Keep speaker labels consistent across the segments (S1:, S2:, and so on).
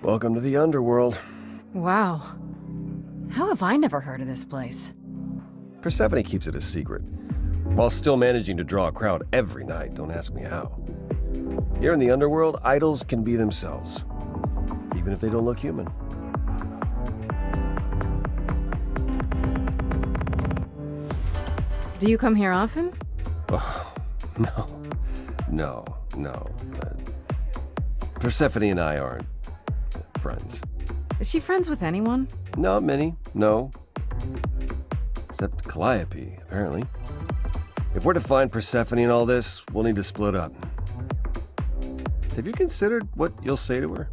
S1: Welcome to the underworld.
S2: Wow. How have I never heard of this place?
S1: Persephone keeps it a secret, while still managing to draw a crowd every night. Don't ask me how. Here in the underworld, idols can be themselves, even if they don't look human.
S2: Do you come here often?
S1: Oh, no. Persephone and I aren't friends.
S2: Is she friends with anyone?
S1: Not many, no. Except Calliope, apparently. If we're to find Persephone in all this, we'll need to split up. Have you considered what you'll say to her?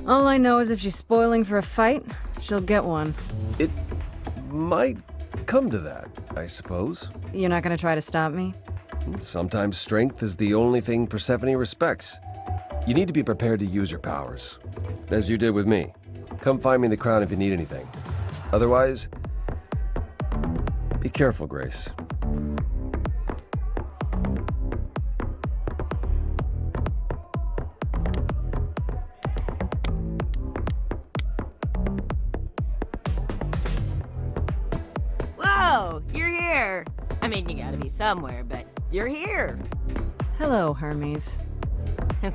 S2: All I know is if she's spoiling for a fight, she'll get one.
S1: It might come to that, I suppose.
S2: You're not gonna try to stop me?
S1: Sometimes strength is the only thing Persephone respects. You need to be prepared to use your powers, as you did with me. Come find me in the crowd if you need anything. Otherwise, be careful, Grace.
S3: Whoa, you're here. I mean, you gotta be somewhere, but you're here.
S2: Hello, Hermes.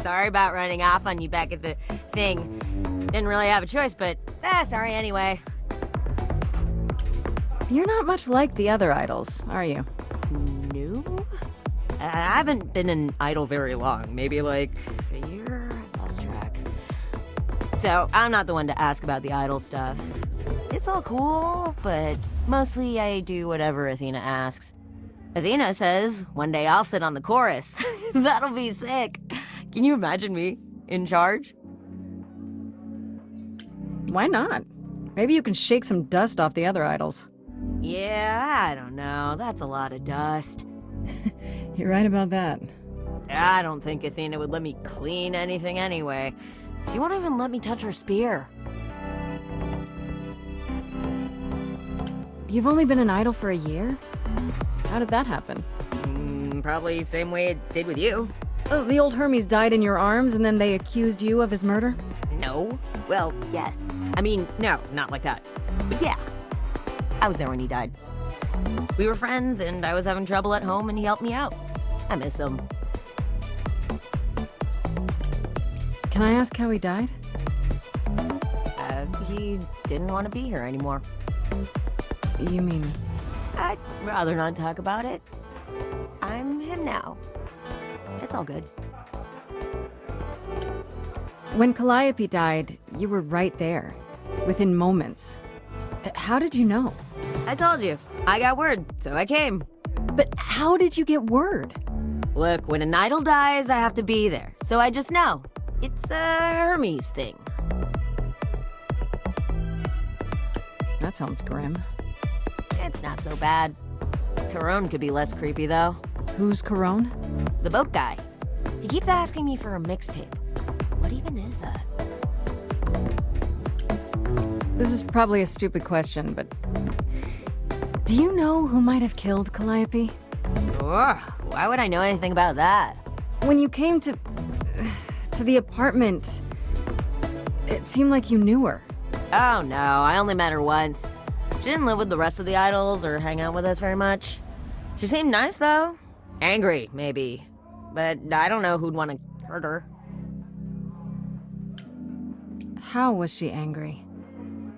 S3: Sorry about running off on you back at the thing. Didn't really have a choice, but sorry anyway.
S2: You're not much like the other idols, are you?
S3: No? I haven't been an idol very long. Maybe like a year? I lost track. So, I'm not the one to ask about the idol stuff. It's all cool, but mostly I do whatever Athena asks. Athena says one day I'll sit on the chorus. That'll be sick. Can you imagine me in charge?
S2: Why not? Maybe you can shake some dust off the other idols.
S3: Yeah, I don't know. That's a lot of dust.
S2: You're right about that.
S3: I don't think Athena would let me clean anything anyway. She won't even let me touch her spear.
S2: You've only been an idol for a year? How did that happen?
S3: Probably same way it did with you.
S2: Oh, the old Hermes died in your arms and then they accused you of his murder?
S3: No. Well, yes. I mean, no, not like that. But yeah, I was there when he died. We were friends and I was having trouble at home and he helped me out. I miss him.
S2: Can I ask how he died?
S3: He didn't want to be here anymore.
S2: You mean...
S3: I'd rather not talk about it. I'm him now. It's all good.
S2: When Calliope died, you were right there, within moments. How did you know?
S3: I told you. I got word, so I came.
S2: But how did you get word?
S3: Look, when an idol dies, I have to be there. So I just know. It's a Hermes thing.
S2: That sounds grim.
S3: It's not so bad. Carone could be less creepy, though.
S2: Who's Carone?
S3: The boat guy. He keeps asking me for a mixtape. What even is that?
S2: This is probably a stupid question, but... do you know who might have killed Calliope?
S3: Ugh, why would I know anything about that?
S2: When you came to the apartment, it seemed like you knew her.
S3: Oh no, I only met her once. She didn't live with the rest of the idols or hang out with us very much. She seemed nice, though. Angry, maybe. But I don't know who'd want to hurt her.
S2: How was she angry?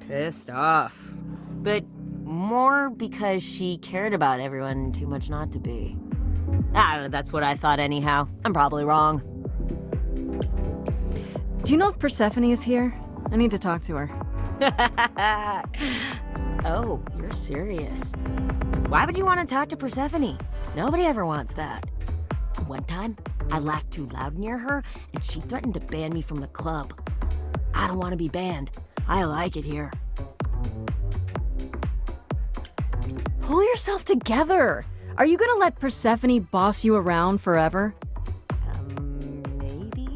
S3: Pissed off. But more because she cared about everyone too much not to be. I don't know, that's what I thought anyhow. I'm probably wrong.
S2: Do you know if Persephone is here? I need to talk to her.
S3: Oh, you're serious. Why would you want to talk to Persephone? Nobody ever wants that. One time, I laughed too loud near her, and she threatened to ban me from the club. I don't want to be banned. I like it here.
S2: Pull yourself together! Are you gonna let Persephone boss you around forever?
S3: Maybe?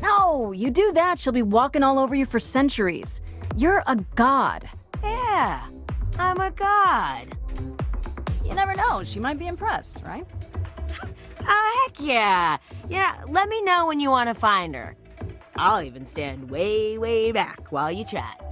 S2: No! You do that, she'll be walking all over you for centuries. You're a god.
S3: Yeah, I'm a god.
S2: You never know, she might be impressed, right?
S3: Oh, heck yeah. Yeah, let me know when you want to find her. I'll even stand way, way back while you chat.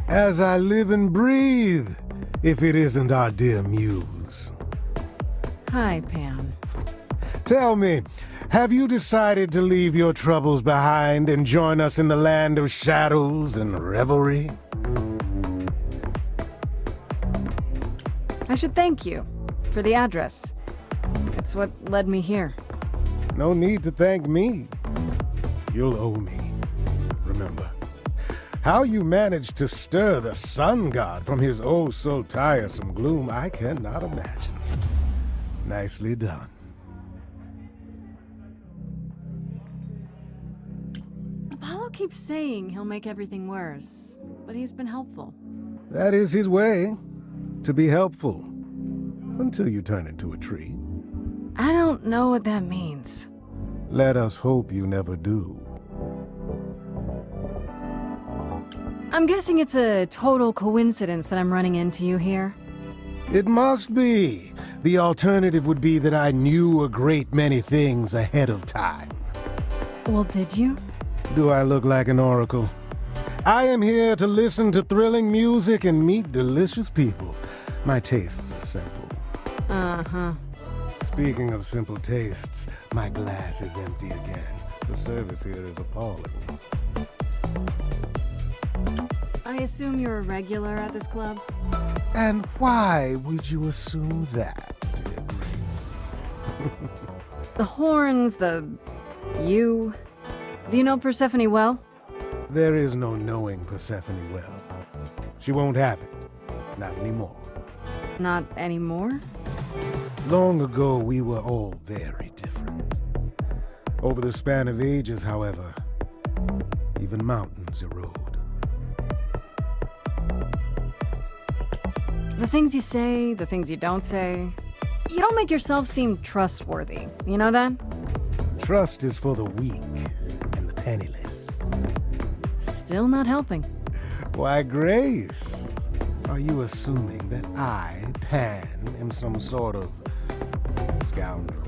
S4: As I live and breathe, if it isn't our dear muse.
S2: Hi, Pam.
S4: Tell me, have you decided to leave your troubles behind and join us in the land of shadows and revelry?
S2: I should thank you for the address. It's what led me here.
S4: No need to thank me. You'll owe me. Remember, how you managed to stir the sun god from his oh-so-tiresome gloom, I cannot imagine. Nicely done.
S2: Apollo keeps saying he'll make everything worse, but he's been helpful.
S4: That is his way, to be helpful. Until you turn into a tree.
S2: I don't know what that means.
S4: Let us hope you never do.
S2: I'm guessing it's a total coincidence that I'm running into you here.
S4: It must be. The alternative would be that I knew a great many things ahead of time.
S2: Well, did you?
S4: Do I look like an oracle? I am here to listen to thrilling music and meet delicious people. My tastes are simple.
S2: Uh-huh.
S4: Speaking of simple tastes, my glass is empty again. The service here is appalling.
S2: I assume you're a regular at this club?
S4: And why would you assume that, dear Grace?
S2: The horns, you. Do you know Persephone well?
S4: There is no knowing Persephone well. She won't have it. Not anymore.
S2: Not anymore?
S4: Long ago, we were all very different. Over the span of ages, however, even mountains erode.
S2: The things you say, the things you don't say. You don't make yourself seem trustworthy. You know that?
S4: Trust is for the weak and the penniless.
S2: Still not helping.
S4: Why, Grace, are you assuming that I, Pan, am some sort of scoundrel?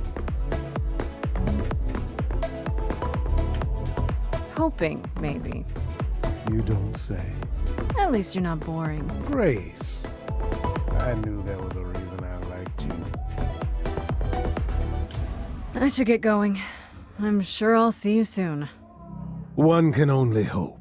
S2: Hoping, maybe.
S4: You don't say.
S2: At least you're not boring.
S4: Grace, I knew there was a reason I liked you.
S2: I should get going. I'm sure I'll see you soon.
S4: One can only hope.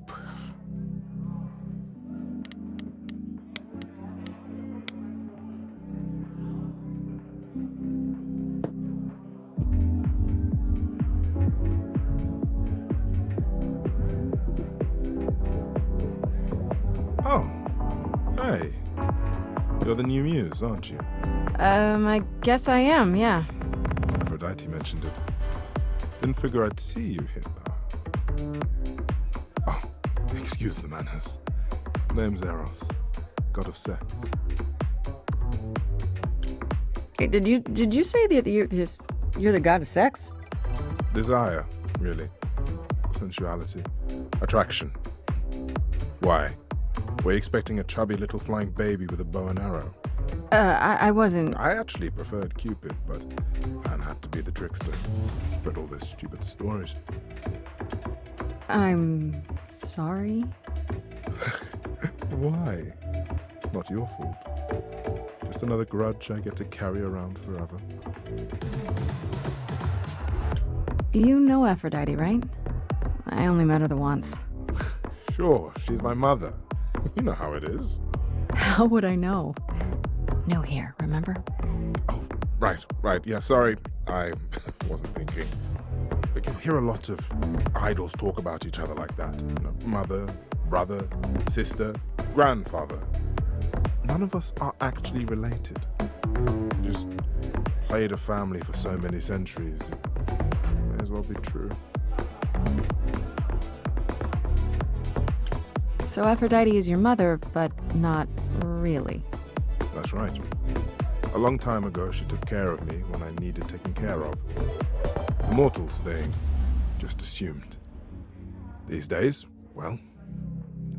S5: Oh, hey. You're the new muse, aren't you?
S2: I guess I am, yeah.
S5: Aphrodite mentioned it. Didn't figure I'd see you here, though. Oh, excuse the manners. Name's Eros, god of sex.
S2: Hey, did you say that you're the god of sex?
S5: Desire, really. Sensuality. Attraction. Why? Were you expecting a chubby little flying baby with a bow and arrow?
S2: I wasn't.
S5: I actually preferred Cupid, but Pan had to be the trickster. Spread all those stupid stories.
S2: I'm sorry.
S5: Why? It's not your fault. Just another grudge I get to carry around forever.
S2: You know Aphrodite, right? I only met her the once.
S5: Sure, she's my mother. You know how it is.
S2: How would I know? New here, remember?
S5: Oh, right. Yeah, sorry. I wasn't thinking. But you hear a lot of idols talk about each other like that. You know, mother, brother, sister, grandfather. None of us are actually related. We just played a family for so many centuries. It may as well be true.
S2: So Aphrodite is your mother, but not really.
S5: That's right. A long time ago, she took care of me when I needed taking care of. The mortals, they just assumed. These days, well,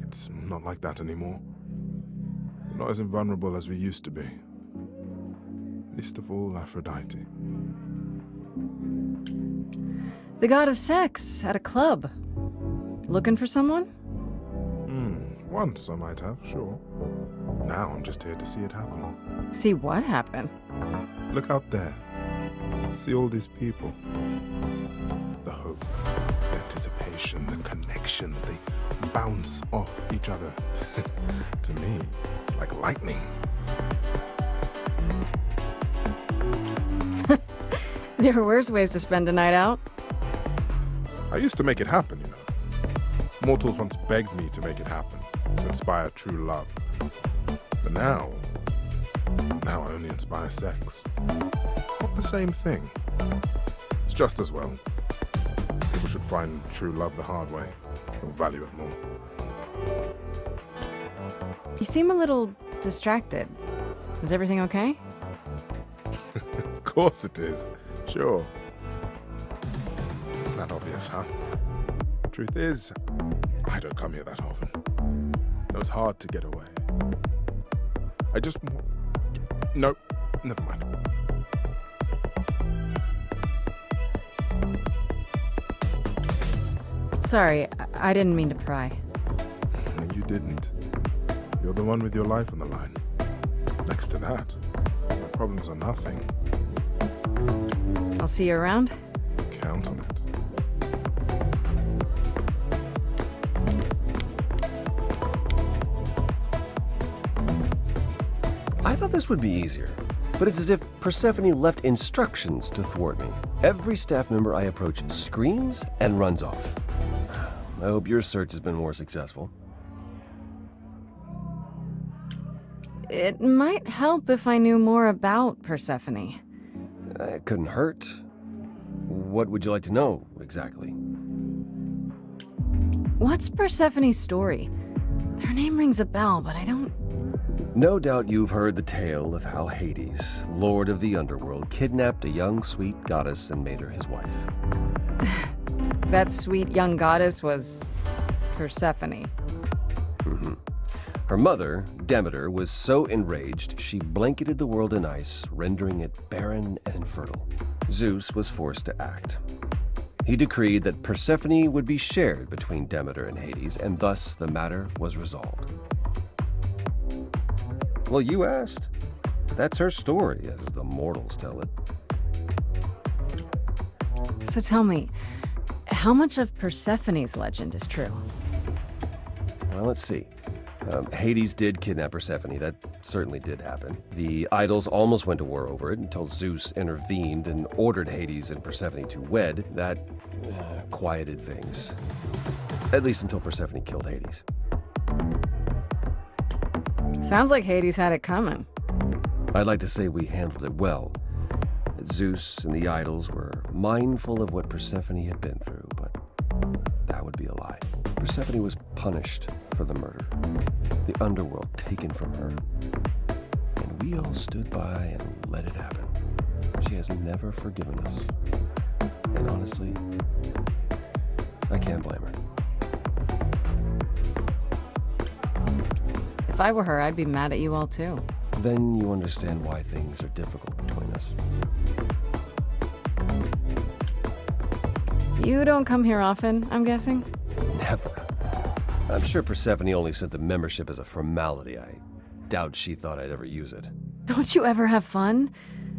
S5: it's not like that anymore. We're not as invulnerable as we used to be. Least of all, Aphrodite.
S2: The god of sex at a club. Looking for someone?
S5: Once I might have, sure. Now I'm just here to see it happen.
S2: See what happened?
S5: Look out there. See all these people. The hope, the anticipation, the connections, they bounce off each other. To me, it's like lightning.
S2: There are worse ways to spend a night out.
S5: I used to make it happen, you know. Mortals once begged me to make it happen, to inspire true love. But now I only inspire sex. Not the same thing. It's just as well. People should find true love the hard way, or value it more.
S2: You seem a little distracted. Is everything okay?
S5: Of course it is. Sure. Not obvious, huh? Truth is, I don't come here that often. No, it's hard to get away. I just want... Nope, never mind.
S2: Sorry, I didn't mean to pry.
S5: No, you didn't. You're the one with your life on the line. Next to that, my problems are nothing.
S2: I'll see you around.
S5: Count on it.
S1: I thought this would be easier, but it's as if Persephone left instructions to thwart me. Every staff member I approach screams and runs off. I hope your search has been more successful.
S2: It might help if I knew more about Persephone.
S1: It couldn't hurt. What would you like to know, exactly?
S2: What's Persephone's story? Her name rings a bell, but I don't...
S1: No doubt you've heard the tale of how Hades, lord of the underworld, kidnapped a young, sweet goddess and made her his wife.
S2: That sweet young goddess was... Persephone.
S1: Her mother, Demeter, was so enraged she blanketed the world in ice, rendering it barren and infertile. Zeus was forced to act. He decreed that Persephone would be shared between Demeter and Hades, and thus the matter was resolved. Well, you asked. That's her story, as the mortals tell it.
S2: So tell me, how much of Persephone's legend is true?
S1: Well, let's see. Hades did kidnap Persephone. That certainly did happen. The idols almost went to war over it until Zeus intervened and ordered Hades and Persephone to wed. That quieted things. At least until Persephone killed Hades.
S2: Sounds like Hades had it coming.
S1: I'd like to say we handled it well. Zeus and the idols were mindful of what Persephone had been through, but that would be a lie. Persephone was punished for the murder, the underworld taken from her, and we all stood by and let it happen. She has never forgiven us, and honestly, I can't blame her.
S2: If I were her, I'd be mad at you all too.
S1: Then you understand why things are difficult between us.
S2: You don't come here often, I'm guessing?
S1: Never. I'm sure Persephone only sent the membership as a formality. I doubt she thought I'd ever use it.
S2: Don't you ever have fun?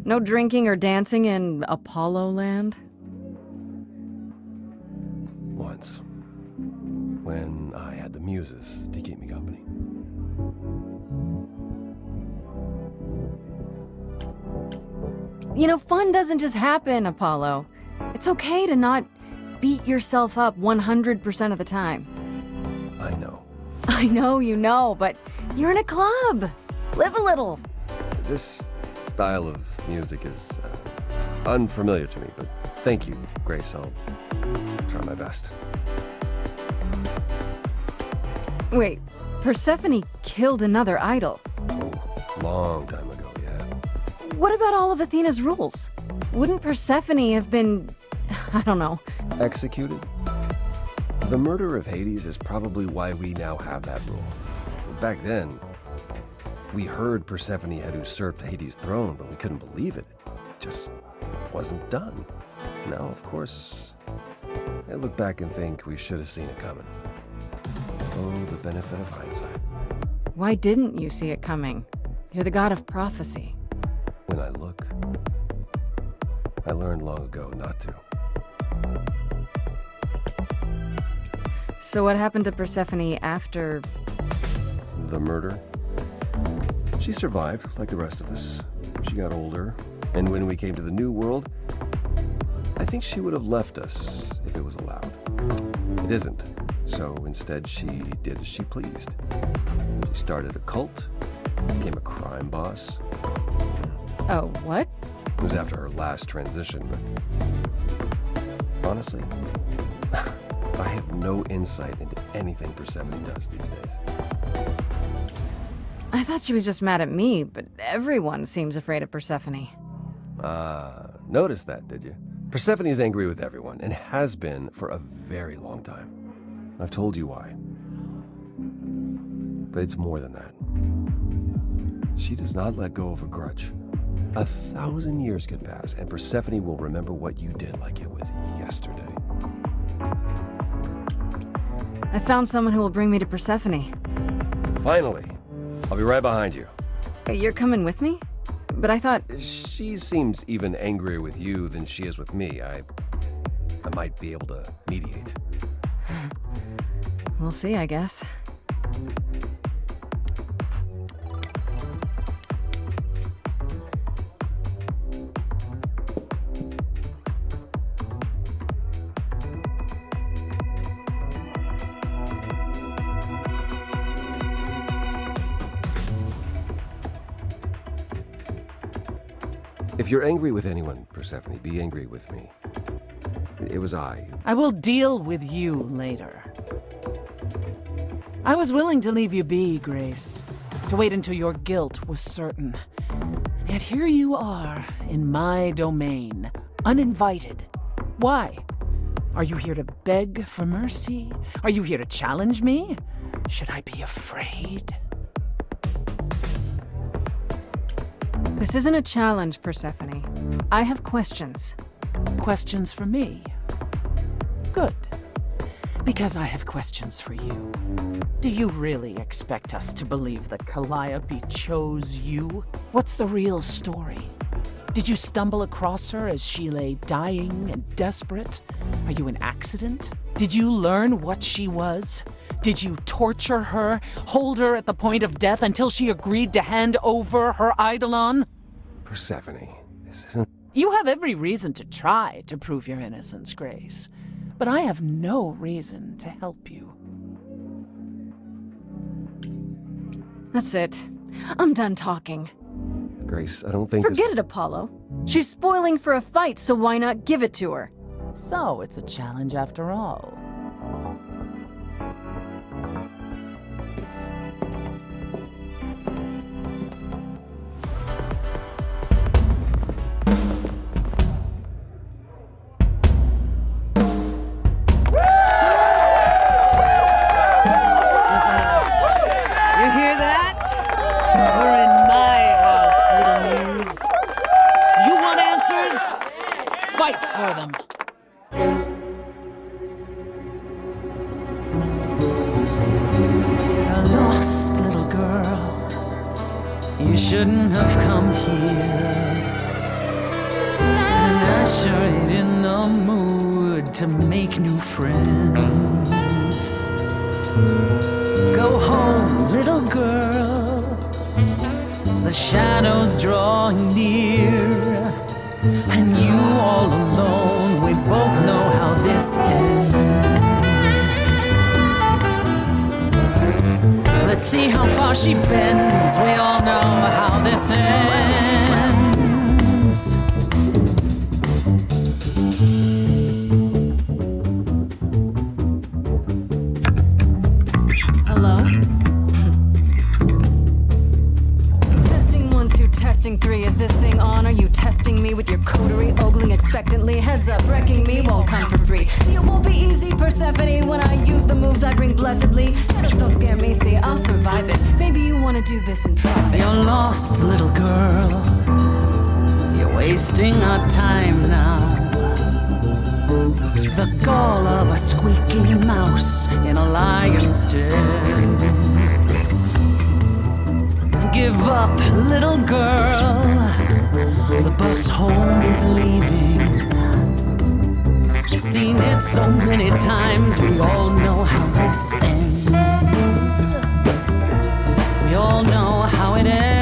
S2: No drinking or dancing in Apollo land?
S1: Once. When I had the muses to keep me company.
S2: You know, fun doesn't just happen, Apollo. It's okay to not beat yourself up 100% of the time.
S1: I know.
S2: I know you know, but you're in a club. Live a little.
S1: This style of music is unfamiliar to me, but thank you, Grace. I'll try my best.
S2: Wait, Persephone killed another idol.
S1: Oh, long time ago, yeah.
S2: What about all of Athena's rules? Wouldn't Persephone have been, I don't know.
S1: Executed? The murder of Hades is probably why we now have that rule. Back then, we heard Persephone had usurped Hades' throne, but we couldn't believe it. It just wasn't done. Now, of course, I look back and think we should have seen it coming. Oh, the benefit of hindsight.
S2: Why didn't you see it coming? You're the god of prophecy.
S1: When I look, I learned long ago not to.
S2: So what happened to Persephone after...
S1: The murder? She survived, like the rest of us. She got older, and when we came to the New World, I think she would have left us if it was allowed. It isn't, so instead she did as she pleased. She started a cult, became a crime boss.
S2: Oh, what?
S1: It was after her last transition, but honestly, I have no insight into anything Persephone does these days.
S2: I thought she was just mad at me, but everyone seems afraid of Persephone.
S1: Noticed that, did you? Persephone is angry with everyone, and has been for a very long time. I've told you why. But it's more than that. She does not let go of a grudge. 1,000 years could pass, and Persephone will remember what you did like it was yesterday.
S2: I found someone who will bring me to Persephone.
S1: Finally! I'll be right behind you.
S2: You're coming with me? But I thought...
S1: She seems even angrier with you than she is with me. I might be able to mediate.
S2: We'll see, I guess.
S1: If you're angry with anyone, Persephone, be angry with me. It was I.
S6: I will deal with you later. I was willing to leave you be, Grace, to wait until your guilt was certain. Yet here you are, in my domain, uninvited. Why? Are you here to beg for mercy? Are you here to challenge me? Should I be afraid?
S2: This isn't a challenge, Persephone. I have questions.
S6: Questions for me? Good. Because I have questions for you. Do you really expect us to believe that Calliope chose you? What's the real story? Did you stumble across her as she lay dying and desperate? Are you an accident? Did you learn what she was? Did you torture her, hold her at the point of death until she agreed to hand over her eidolon?
S1: Persephone, this isn't...
S6: You have every reason to try to prove your innocence, Grace. But I have no reason to help you.
S2: That's it. I'm done talking.
S1: Grace, I don't think
S2: Forget it, Apollo. She's spoiling for a fight, so why not give it to her?
S6: So it's a challenge after all. Fight for them. A lost little girl, you shouldn't have come here. And I sure ain't in the mood to make new friends. Go home, little girl, the shadows drawing near. And you all alone, we both know how this ends. Let's see how far she bends, we all know how this ends.
S2: Hello? Testing 1, 2, testing 3, is this thing on? testing me with your coterie, ogling expectantly. Heads up, wrecking me won't come for free. See, it won't be easy, Persephone, when I use the moves I bring blessedly. Shadows don't scare me, see, I'll survive it. Maybe you wanna do this in private.
S6: You're lost, little girl. You're wasting our time now. The gall of a squeaking mouse in a lion's den. Give up, little girl. The bus home is leaving. Seen it so many times, we all know how this ends. We all know how it ends.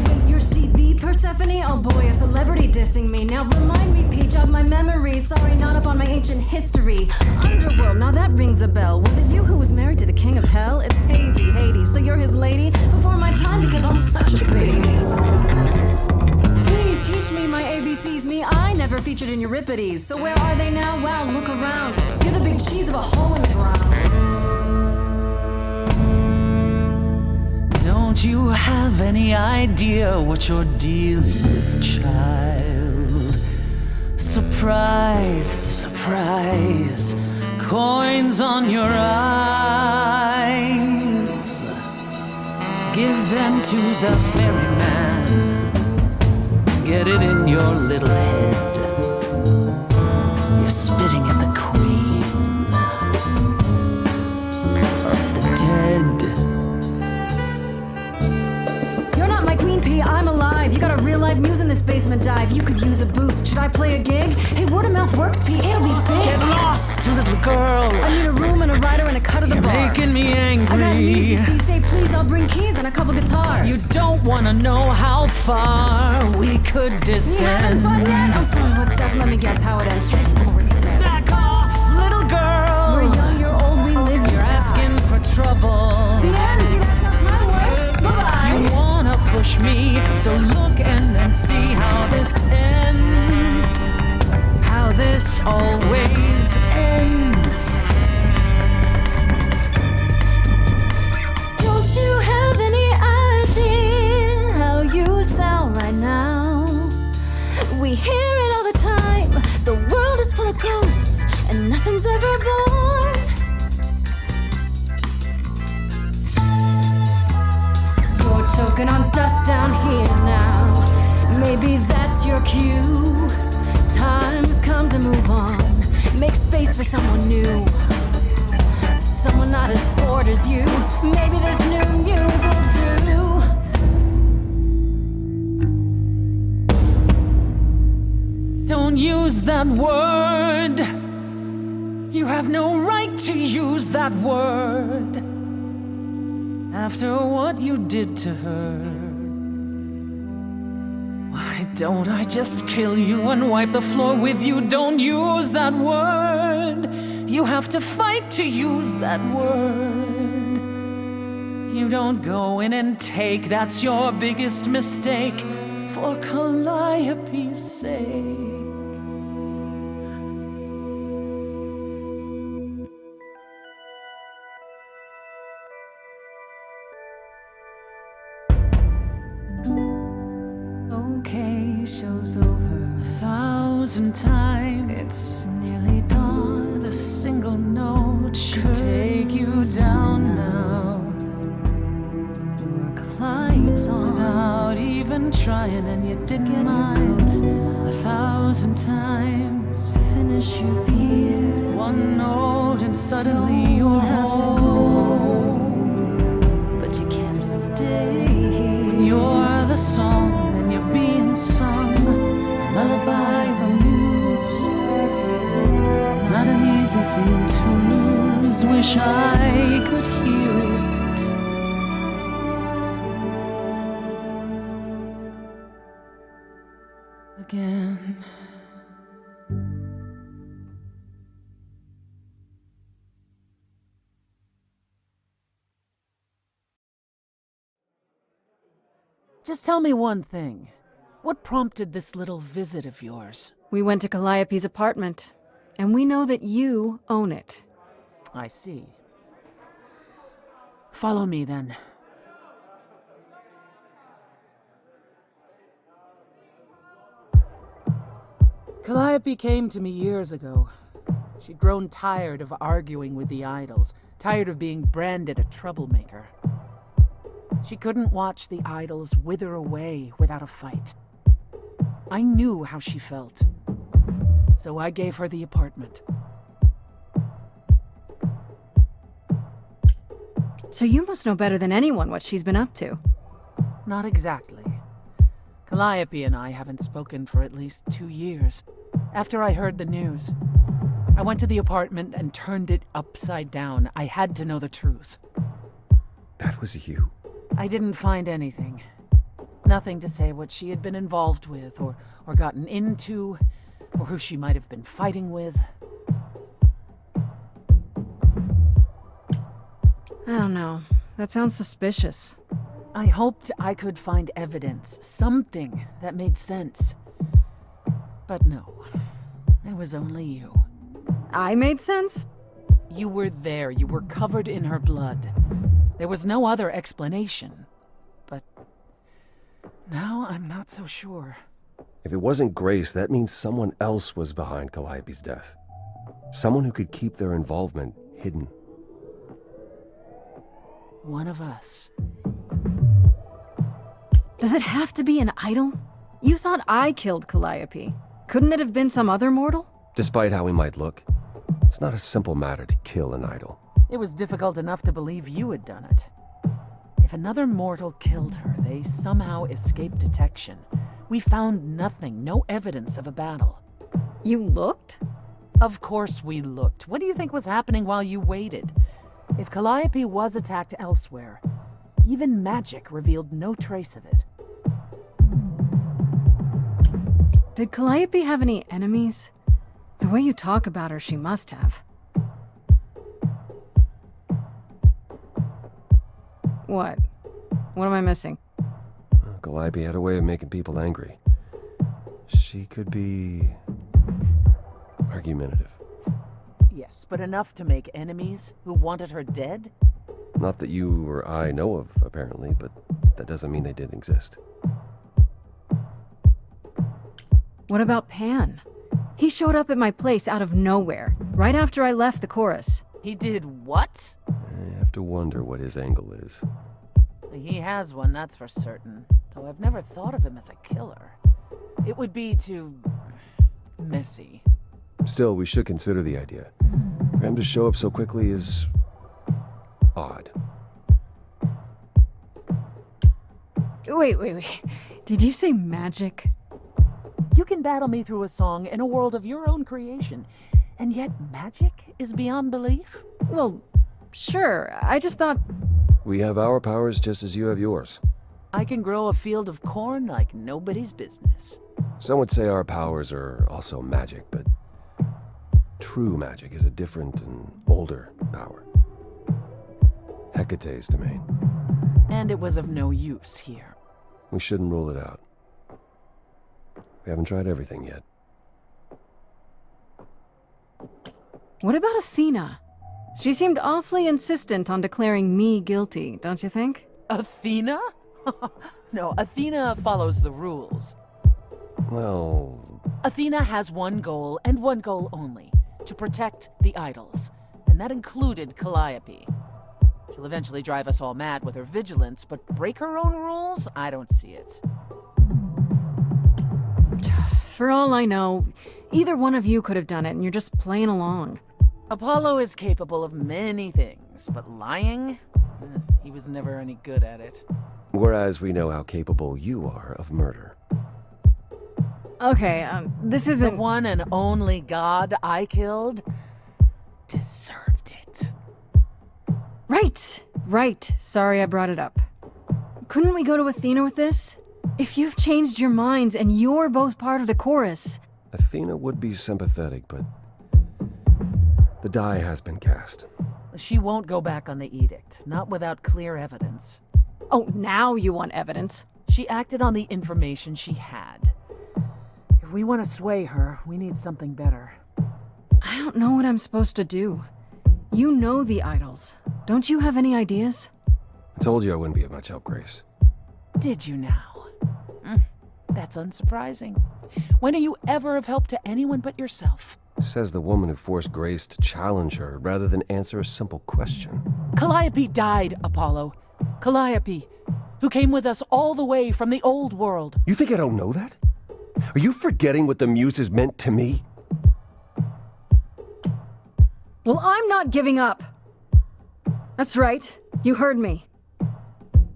S2: Wait, you're she the Persephone? Oh boy, a celebrity dissing me. Now remind me, Peach, jog my memory. Sorry, not up on my ancient history. Underworld, now that rings a bell. Was it you who was married to the king of hell? It's hazy, Hades, so you're his lady? Before my time, because I'm such a baby. Please teach me my ABCs. Me, I never featured in Euripides. So where are they now? Wow, look around. You're the big cheese of a hole in the ground.
S6: Don't you have any idea what you're dealing with, child? Surprise, surprise, coins on your eyes. Give them to the ferryman. Get it in your little head. You're spitting at the queen of the dead.
S2: You're not my queen pea, I'm alive. You got a real life muse in this basement dive. You could use a boost. Should I play a gig? Hey, word of mouth works, P. It'll be big.
S6: Get lost, little girl.
S2: I need a room and a rider and a cut of the
S6: You're
S2: bar.
S6: making me angry.
S2: I got needs, you see. Say please, I'll bring keys and a couple guitars.
S6: You don't wanna know how far we could
S2: You
S6: descend.
S2: having fun yet? I'm sorry, what's up? Let me guess how it ends. Yeah, you already said.
S6: Back off, little girl.
S2: We're young, you're old, we live,
S6: You're asking for trouble.
S2: The end, see, that's how time works. Bye-bye.
S6: You wanna push me, so look and then see how this ends. How this always ends.
S2: Don't you have any idea how you sound right now? We hear it all the time. The world is full of ghosts and nothing's ever born. You're choking on dust down here now. Maybe that's your cue. Time's come to move on. Make space for someone new. Someone not as bored as you. Maybe this new muse will do.
S6: Don't use that word. You have no right to use that word. After what you did to her, why don't I just kill you and wipe the floor with you? Don't use that word. You have to fight to use that word. You don't go in and take, that's your biggest mistake. For Calliope's sake.
S2: Okay, show's over.
S6: 1,000 times.
S2: It's nearly dawn.
S6: The single note should take you down now.
S2: Work lights on.
S6: Without even trying, and you didn't
S2: Get your
S6: mind.
S2: coat.
S6: 1,000 times.
S2: Finish your beer.
S6: One note, and suddenly
S2: Don't
S6: you're
S2: have to go home, but you can't stay here.
S6: You're the song, and you're being sung. The lullaby, the muse. Not an easy thing to lose. Wish I could hear it. Again. Just tell me one thing. What prompted this little visit of yours?
S2: We went to Calliope's apartment, and we know that you own it.
S6: I see. Follow me, then. Calliope came to me years ago. She'd grown tired of arguing with the idols, tired of being branded a troublemaker. She couldn't watch the idols wither away without a fight. I knew how she felt, so I gave her the apartment.
S2: So you must know better than anyone what she's been up to.
S6: Not exactly. Calliope and I haven't spoken for at least 2 years. After I heard the news, I went to the apartment and turned it upside down. I had to know the truth.
S1: That was you.
S6: I didn't find anything. Nothing to say what she had been involved with, or gotten into, or who she might have been fighting with.
S2: I don't know. That sounds suspicious.
S6: I hoped I could find evidence, something that made sense. But no, it was only you.
S2: I made sense?
S6: You were there, you were covered in her blood. There was no other explanation. But now I'm not so sure.
S1: If it wasn't Grace, that means someone else was behind Calliope's death. Someone who could keep their involvement hidden.
S6: One of us.
S2: Does it have to be an idol? You thought I killed Calliope. Couldn't it have been some other mortal?
S1: Despite how he might look, it's not a simple matter to kill an idol.
S6: It was difficult enough to believe you had done it. If another mortal killed her, they somehow escaped detection. We found nothing, no evidence of a battle.
S2: You looked?
S6: Of course we looked. What do you think was happening while you waited? If Calliope was attacked elsewhere, even magic revealed no trace of it.
S2: Did Calliope have any enemies? The way you talk about her, she must have. What? What am I missing?
S1: Calliope had a way of making people angry. She could be argumentative.
S6: Yes, but enough to make enemies who wanted her dead?
S1: Not that you or I know of, apparently, but that doesn't mean they didn't exist.
S2: What about Pan? He showed up at my place out of nowhere, right after I left the chorus.
S6: He did what?
S1: I have to wonder what his angle is.
S6: He has one, that's for certain. Though I've never thought of him as a killer. It would be too messy.
S1: Still, we should consider the idea. For him to show up so quickly is odd.
S2: Wait. Did you say magic?
S6: You can battle me through a song in a world of your own creation, and yet magic is beyond belief?
S2: Well, sure. I just thought...
S1: We have our powers just as you have yours.
S6: I can grow a field of corn like nobody's business.
S1: Some would say our powers are also magic, but true magic is a different and older power. Hecate's domain.
S6: And it was of no use here.
S1: We shouldn't rule it out. We haven't tried everything yet.
S2: What about Athena? She seemed awfully insistent on declaring me guilty, don't you think?
S6: Athena? No, Athena follows the rules.
S1: Well...
S6: Athena has one goal, and one goal only. To protect the idols. And that included Calliope. She'll eventually drive us all mad with her vigilance, but break her own rules? I don't see it.
S2: For all I know, either one of you could have done it and you're just playing along.
S6: Apollo is capable of many things, but lying? He was never any good at it.
S1: Whereas we know how capable you are of murder.
S2: Okay, this
S6: The
S2: isn't...
S6: one and only god I killed deserved it.
S2: Right. Sorry I brought it up. Couldn't we go to Athena with this? If you've changed your minds and you're both part of the chorus...
S1: Athena would be sympathetic, but the die has been cast.
S6: She won't go back on the edict, not without clear evidence.
S2: Oh, now you want evidence.
S6: She acted on the information she had. If we want to sway her, we need something better.
S2: I don't know what I'm supposed to do. You know the idols. Don't you have any ideas?
S1: I told you I wouldn't be of much help, Grace.
S6: Did you now? That's unsurprising. When are you ever of help to anyone but yourself?
S1: Says the woman who forced Grace to challenge her rather than answer a simple question.
S6: Calliope died, Apollo. Calliope, who came with us all the way from the old world.
S1: You think I don't know that? Are you forgetting what the Muses meant to me?
S2: Well, I'm not giving up. That's right. You heard me.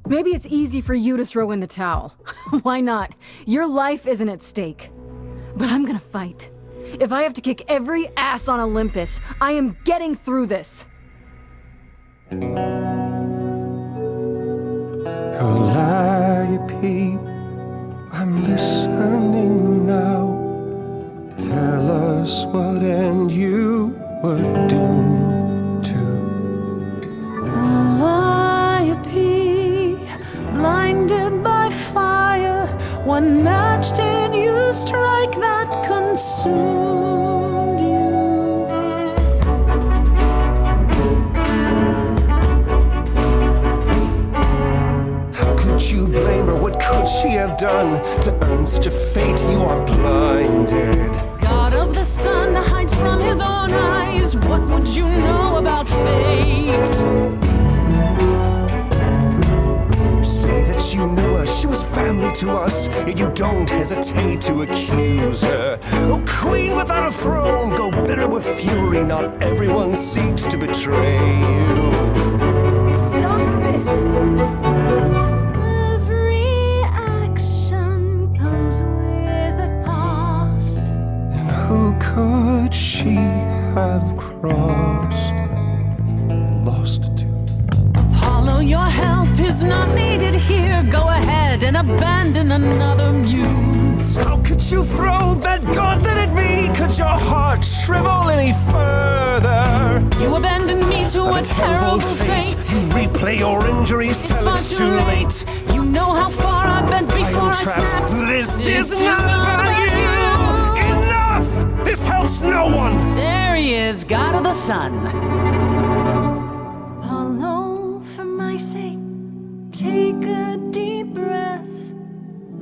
S2: Maybe it's easy for you to throw in the towel. Why not? Your life isn't at stake. But I'm gonna fight. If I have to kick every ass on Olympus, I am getting through this.
S1: Calliope, I'm listening now. Tell us what end you were doomed to.
S6: Calliope, blinded by fire, one match did you strike that consumed you.
S1: How could you blame her? What could she have done to earn such a fate? You are blinded.
S6: God of the sun hides from his own eyes. What would you know about fate?
S1: You say that you knew her, she was family to us, yet you don't hesitate to accuse her. Oh, queen without a throne, go bitter with fury. Not everyone seeks to betray you.
S2: Stop this! Every action comes with a cost.
S1: And who could she have crossed and lost to?
S6: Apollo, your help is not needed here. Go ahead and abandon another muse.
S1: How could you throw that gauntlet at me? Could your heart shrivel any further?
S6: You abandoned me to a terrible fate.
S1: You replay your injuries till it's too late.
S6: You know how far I've bent before I
S1: trapped.
S6: snapped.
S1: This is not about you. Enough! This helps no one.
S6: There he is, God of the sun.
S2: Apollo, for my sake, take a deep breath.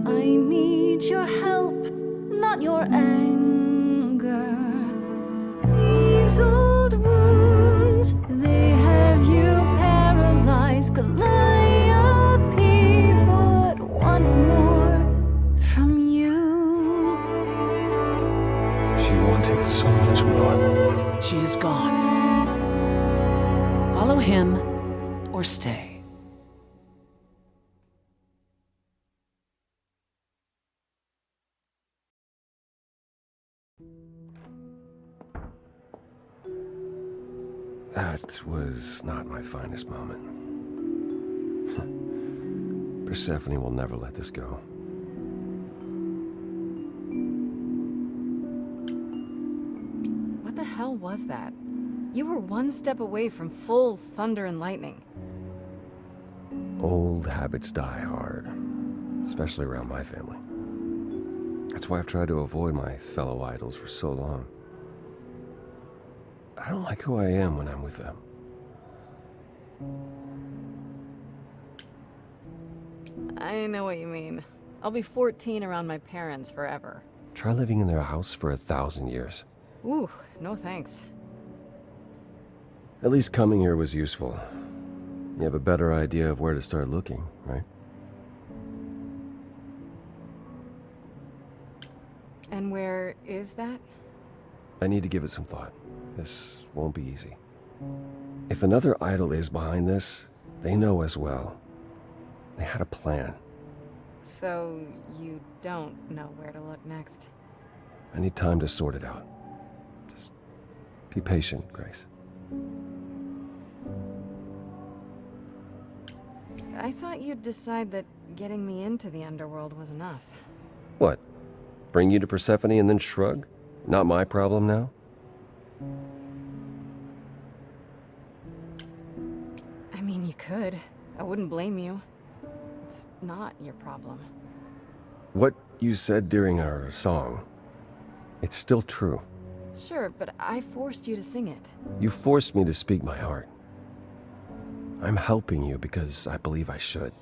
S2: I need your help, not your anger. These old wounds, they have you paralyzed. Calliope would want more from you.
S1: She wanted so much more.
S6: She is gone. Follow him or stay.
S1: That was not my finest moment. Persephone will never let this go.
S2: What the hell was that? You were one step away from full thunder and lightning.
S1: Old habits die hard, especially around my family. That's why I've tried to avoid my fellow idols for so long. I don't like who I am when I'm with them.
S2: I know what you mean. I'll be 14 around my parents forever.
S1: Try living in their house for 1,000 years.
S2: Ooh, no thanks.
S1: At least coming here was useful. You have a better idea of where to start looking, right?
S2: And where is that?
S1: I need to give it some thought. This won't be easy. If another idol is behind this, they know as well. They had a plan.
S2: So you don't know where to look next.
S1: I need time to sort it out. Just be patient, Grace.
S2: I thought you'd decide that getting me into the underworld was enough.
S1: What? Bring you to Persephone and then shrug? Not my problem now?
S2: I mean, you could. I wouldn't blame you. It's not your problem.
S1: What you said during our song, it's still true.
S2: Sure, but I forced you to sing it.
S1: You forced me to speak my heart. I'm helping you because I believe I should.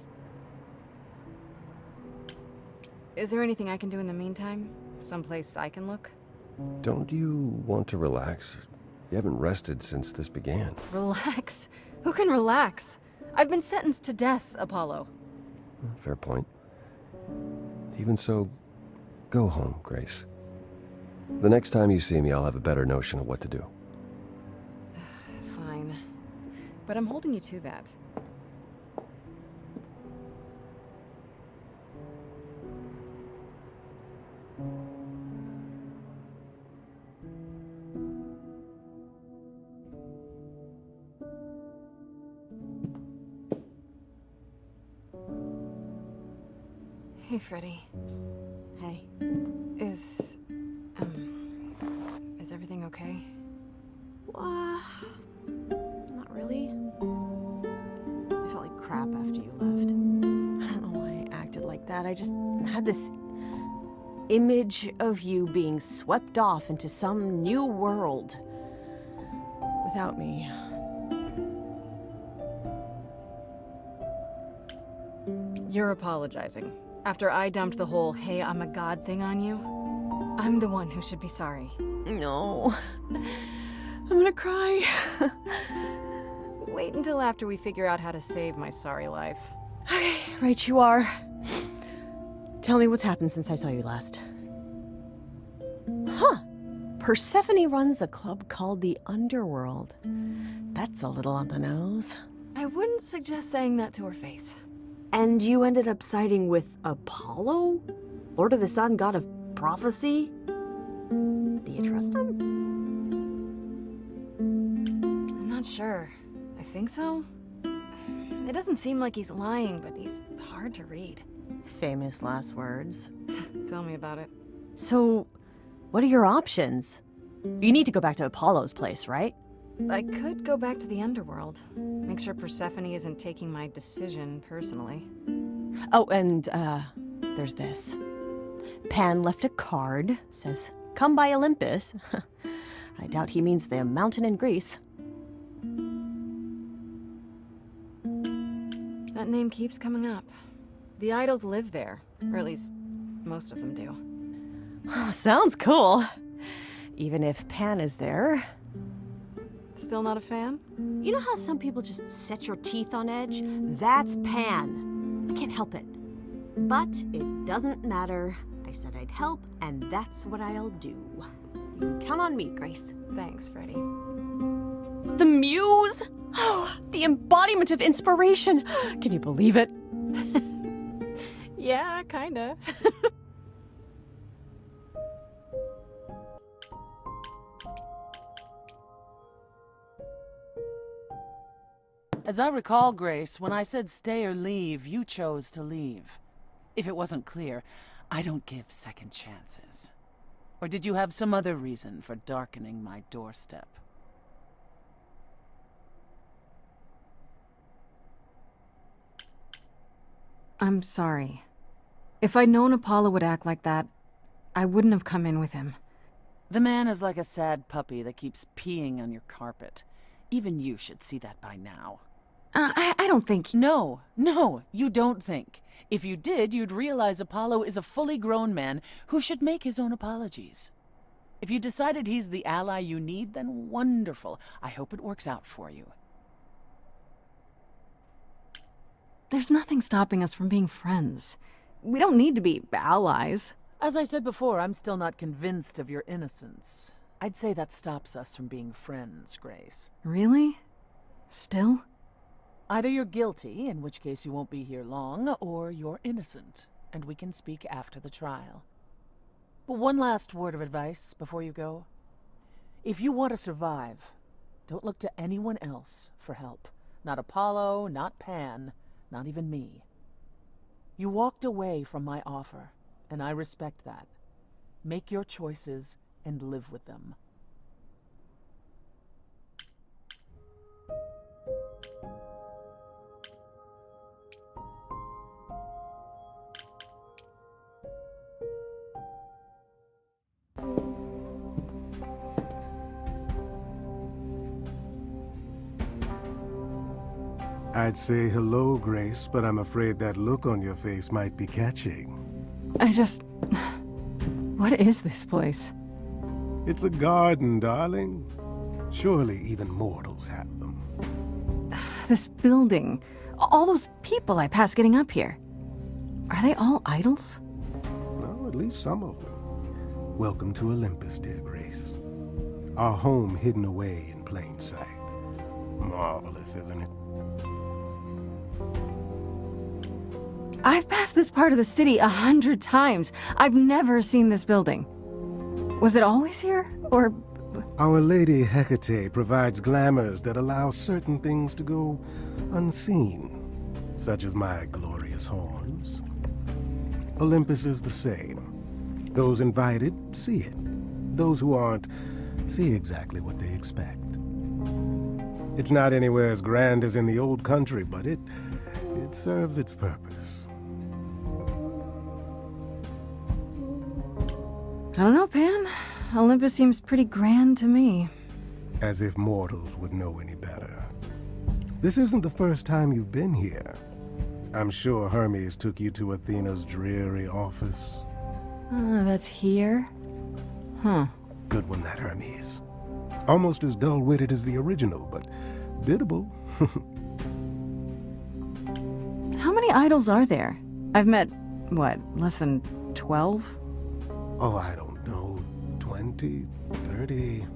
S2: Is there anything I can do in the meantime? Someplace I can look?
S1: Don't you want to relax? You haven't rested since this began.
S2: Relax? Who can relax? I've been sentenced to death, Apollo.
S1: Fair point. Even so, go home, Grace. The next time you see me, I'll have a better notion of what to do.
S2: Fine. But I'm holding you to that. Hey, Freddy.
S3: Hey.
S2: Is everything okay?
S3: Not really. I felt like crap after you left. I don't know why I acted like that. I just had this image of you being swept off into some new world without me.
S2: You're apologizing. After I dumped the whole, hey, I'm a god thing on you, I'm the one who should be sorry.
S3: No. I'm gonna cry.
S2: Wait until after we figure out how to save my sorry life.
S3: Okay, right you are. Tell me what's happened since I saw you last. Huh. Persephone runs a club called the Underworld. That's a little on the nose.
S2: I wouldn't suggest saying that to her face.
S3: And you ended up siding with Apollo? Lord of the Sun, god of prophecy? Do you trust him?
S2: I'm not sure. I think so. It doesn't seem like he's lying, but he's hard to read.
S3: Famous last words.
S2: Tell me about it.
S3: So, what are your options? You need to go back to Apollo's place, right?
S2: I could go back to the underworld. Make sure Persephone isn't taking my decision personally.
S3: Oh, and, there's this. Pan left a card, says, "Come by Olympus." I doubt he means the mountain in Greece.
S2: That name keeps coming up. The idols live there, or at least most of them do.
S3: Sounds cool. Even if Pan is there.
S2: Still not a fan?
S3: You know how some people just set your teeth on edge? That's Pan. I can't help it. But it doesn't matter. I said I'd help, and that's what I'll do. You can count on me, Grace.
S2: Thanks, Freddy.
S3: The muse? Oh, the embodiment of inspiration. Can you believe it?
S2: Yeah, kinda.
S6: As I recall, Grace, when I said stay or leave, you chose to leave. If it wasn't clear, I don't give second chances. Or did you have some other reason for darkening my doorstep?
S2: I'm sorry. If I'd known Apollo would act like that, I wouldn't have come in with him.
S6: The man is like a sad puppy that keeps peeing on your carpet. Even you should see that by now.
S2: I don't think...
S6: No, you don't think. If you did, you'd realize Apollo is a fully grown man who should make his own apologies. If you decided he's the ally you need, then wonderful. I hope it works out for you.
S2: There's nothing stopping us from being friends. We don't need to be allies.
S6: As I said before, I'm still not convinced of your innocence. I'd say that stops us from being friends, Grace.
S2: Really? Still?
S6: Either you're guilty, in which case you won't be here long, or you're innocent, and we can speak after the trial. But one last word of advice before you go. If you want to survive, don't look to anyone else for help. Not Apollo, not Pan, not even me. You walked away from my offer, and I respect that. Make your choices and live with them.
S4: I'd say hello, Grace, but I'm afraid that look on your face might be catching.
S6: What is this place?
S4: It's a garden, darling. Surely even mortals have them.
S6: This building. All those people I pass getting up here. Are they all idols?
S4: No, at least some of them. Welcome to Olympus, dear Grace. Our home hidden away in plain sight. Marvelous, isn't it?
S6: I've passed this part of the city 100 times. I've never seen this building. Was it always here? Or...
S4: Our Lady Hecate provides glamours that allow certain things to go unseen, such as my glorious horns. Olympus is the same. Those invited see it. Those who aren't see exactly what they expect. It's not anywhere as grand as in the old country, but it serves its purpose.
S6: I don't know, Pan. Olympus seems pretty grand to me.
S4: As if mortals would know any better. This isn't the first time you've been here. I'm sure Hermes took you to Athena's dreary office.
S6: That's here? Huh.
S4: Good one, that Hermes. Almost as dull-witted as the original, but biddable.
S6: How many idols are there? I've met, what, less than 12?
S4: Oh, I don't know, 20, 30.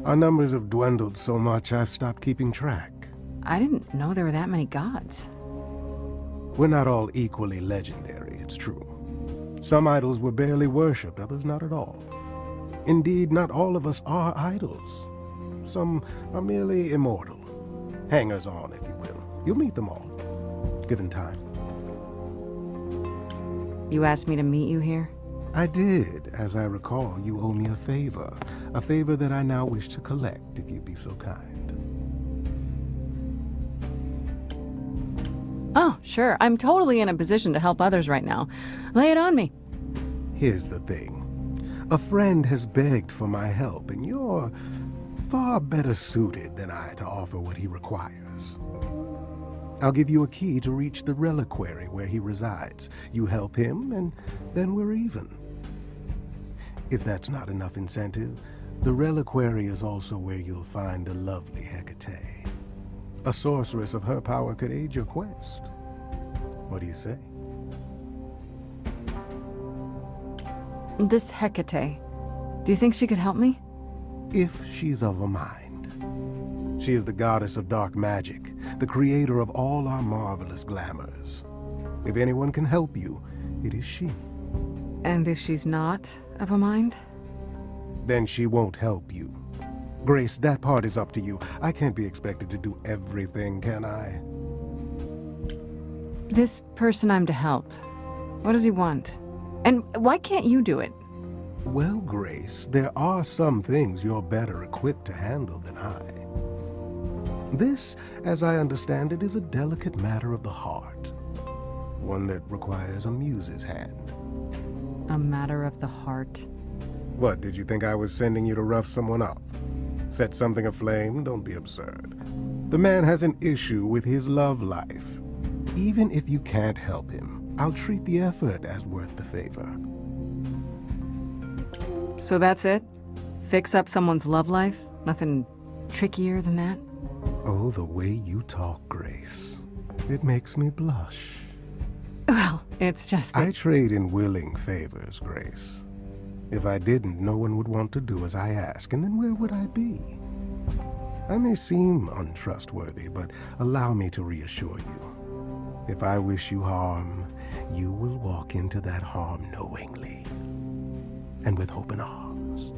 S4: Our numbers have dwindled so much I've stopped keeping track.
S6: I didn't know there were that many gods.
S4: We're not all equally legendary, it's true. Some idols were barely worshipped, others not at all. Indeed, not all of us are idols. Some are merely immortal. Hangers-on, if you will. You'll meet them all, given time.
S6: You asked me to meet you here?
S4: I did. As I recall, you owe me a favor that I now wish to collect, if you'd be so kind.
S6: Oh, sure. I'm totally in a position to help others right now. Lay it on me.
S4: Here's the thing. A friend has begged for my help, and you're far better suited than I to offer what he requires. I'll give you a key to reach the reliquary where he resides. You help him, and then we're even. If that's not enough incentive, the reliquary is also where you'll find the lovely Hecate. A sorceress of her power could aid your quest. What do you say?
S6: This Hecate, do you think she could help me?
S4: If she's of a mind. She is the goddess of dark magic, the creator of all our marvelous glamours. If anyone can help you, it is she.
S6: And if she's not of a mind?
S4: Then she won't help you. Grace, that part is up to you. I can't be expected to do everything, can I?
S6: This person I'm to help, what does he want? And why can't you do it?
S4: Well, Grace, there are some things you're better equipped to handle than I. This, as I understand it, is a delicate matter of the heart. One that requires a muse's hand.
S6: A matter of the heart.
S4: What, did you think I was sending you to rough someone up? Set something aflame? Don't be absurd. The man has an issue with his love life. Even if you can't help him, I'll treat the effort as worth the favor.
S6: So that's it? Fix up someone's love life? Nothing trickier than that?
S4: Oh, the way you talk, Grace. It makes me blush.
S6: Well, it's just that...
S4: I trade in willing favors, Grace. If I didn't, no one would want to do as I ask, and then where would I be? I may seem untrustworthy, but allow me to reassure you. If I wish you harm, you will walk into that harm knowingly, and with open arms.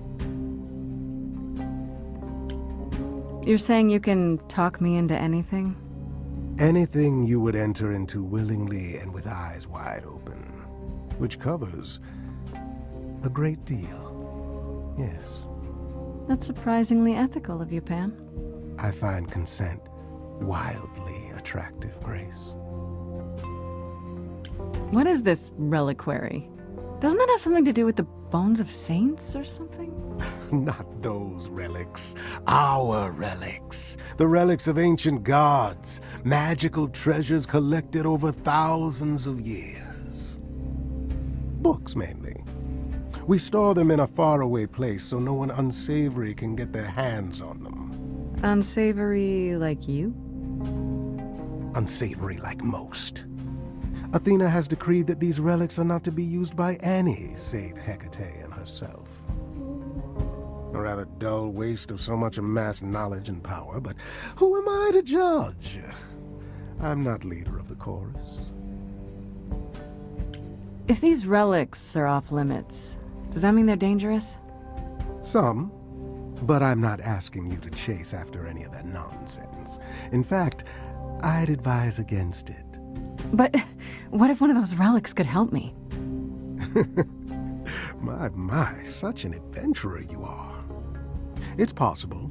S6: You're saying you can talk me into anything?
S4: Anything you would enter into willingly and with eyes wide open, which covers a great deal. Yes.
S6: That's surprisingly ethical of you, Pan.
S4: I find consent wildly attractive, Grace.
S6: What is this reliquary? Doesn't that have something to do with the bones of saints or something?
S4: Not those relics. Our relics. The relics of ancient gods. Magical treasures collected over thousands of years. Books, mainly. We store them in a faraway place so no one unsavory can get their hands on them.
S2: Unsavory like you?
S4: Unsavory like most. Athena has decreed that these relics are not to be used by any save Hecate and herself. A rather dull waste of so much amassed knowledge and power, but who am I to judge? I'm not leader of the chorus.
S2: If these relics are off limits, does that mean they're dangerous?
S4: Some, but I'm not asking you to chase after any of that nonsense. In fact, I'd advise against it.
S2: But what if one of those relics could help me?
S4: My, such an adventurer you are. It's possible,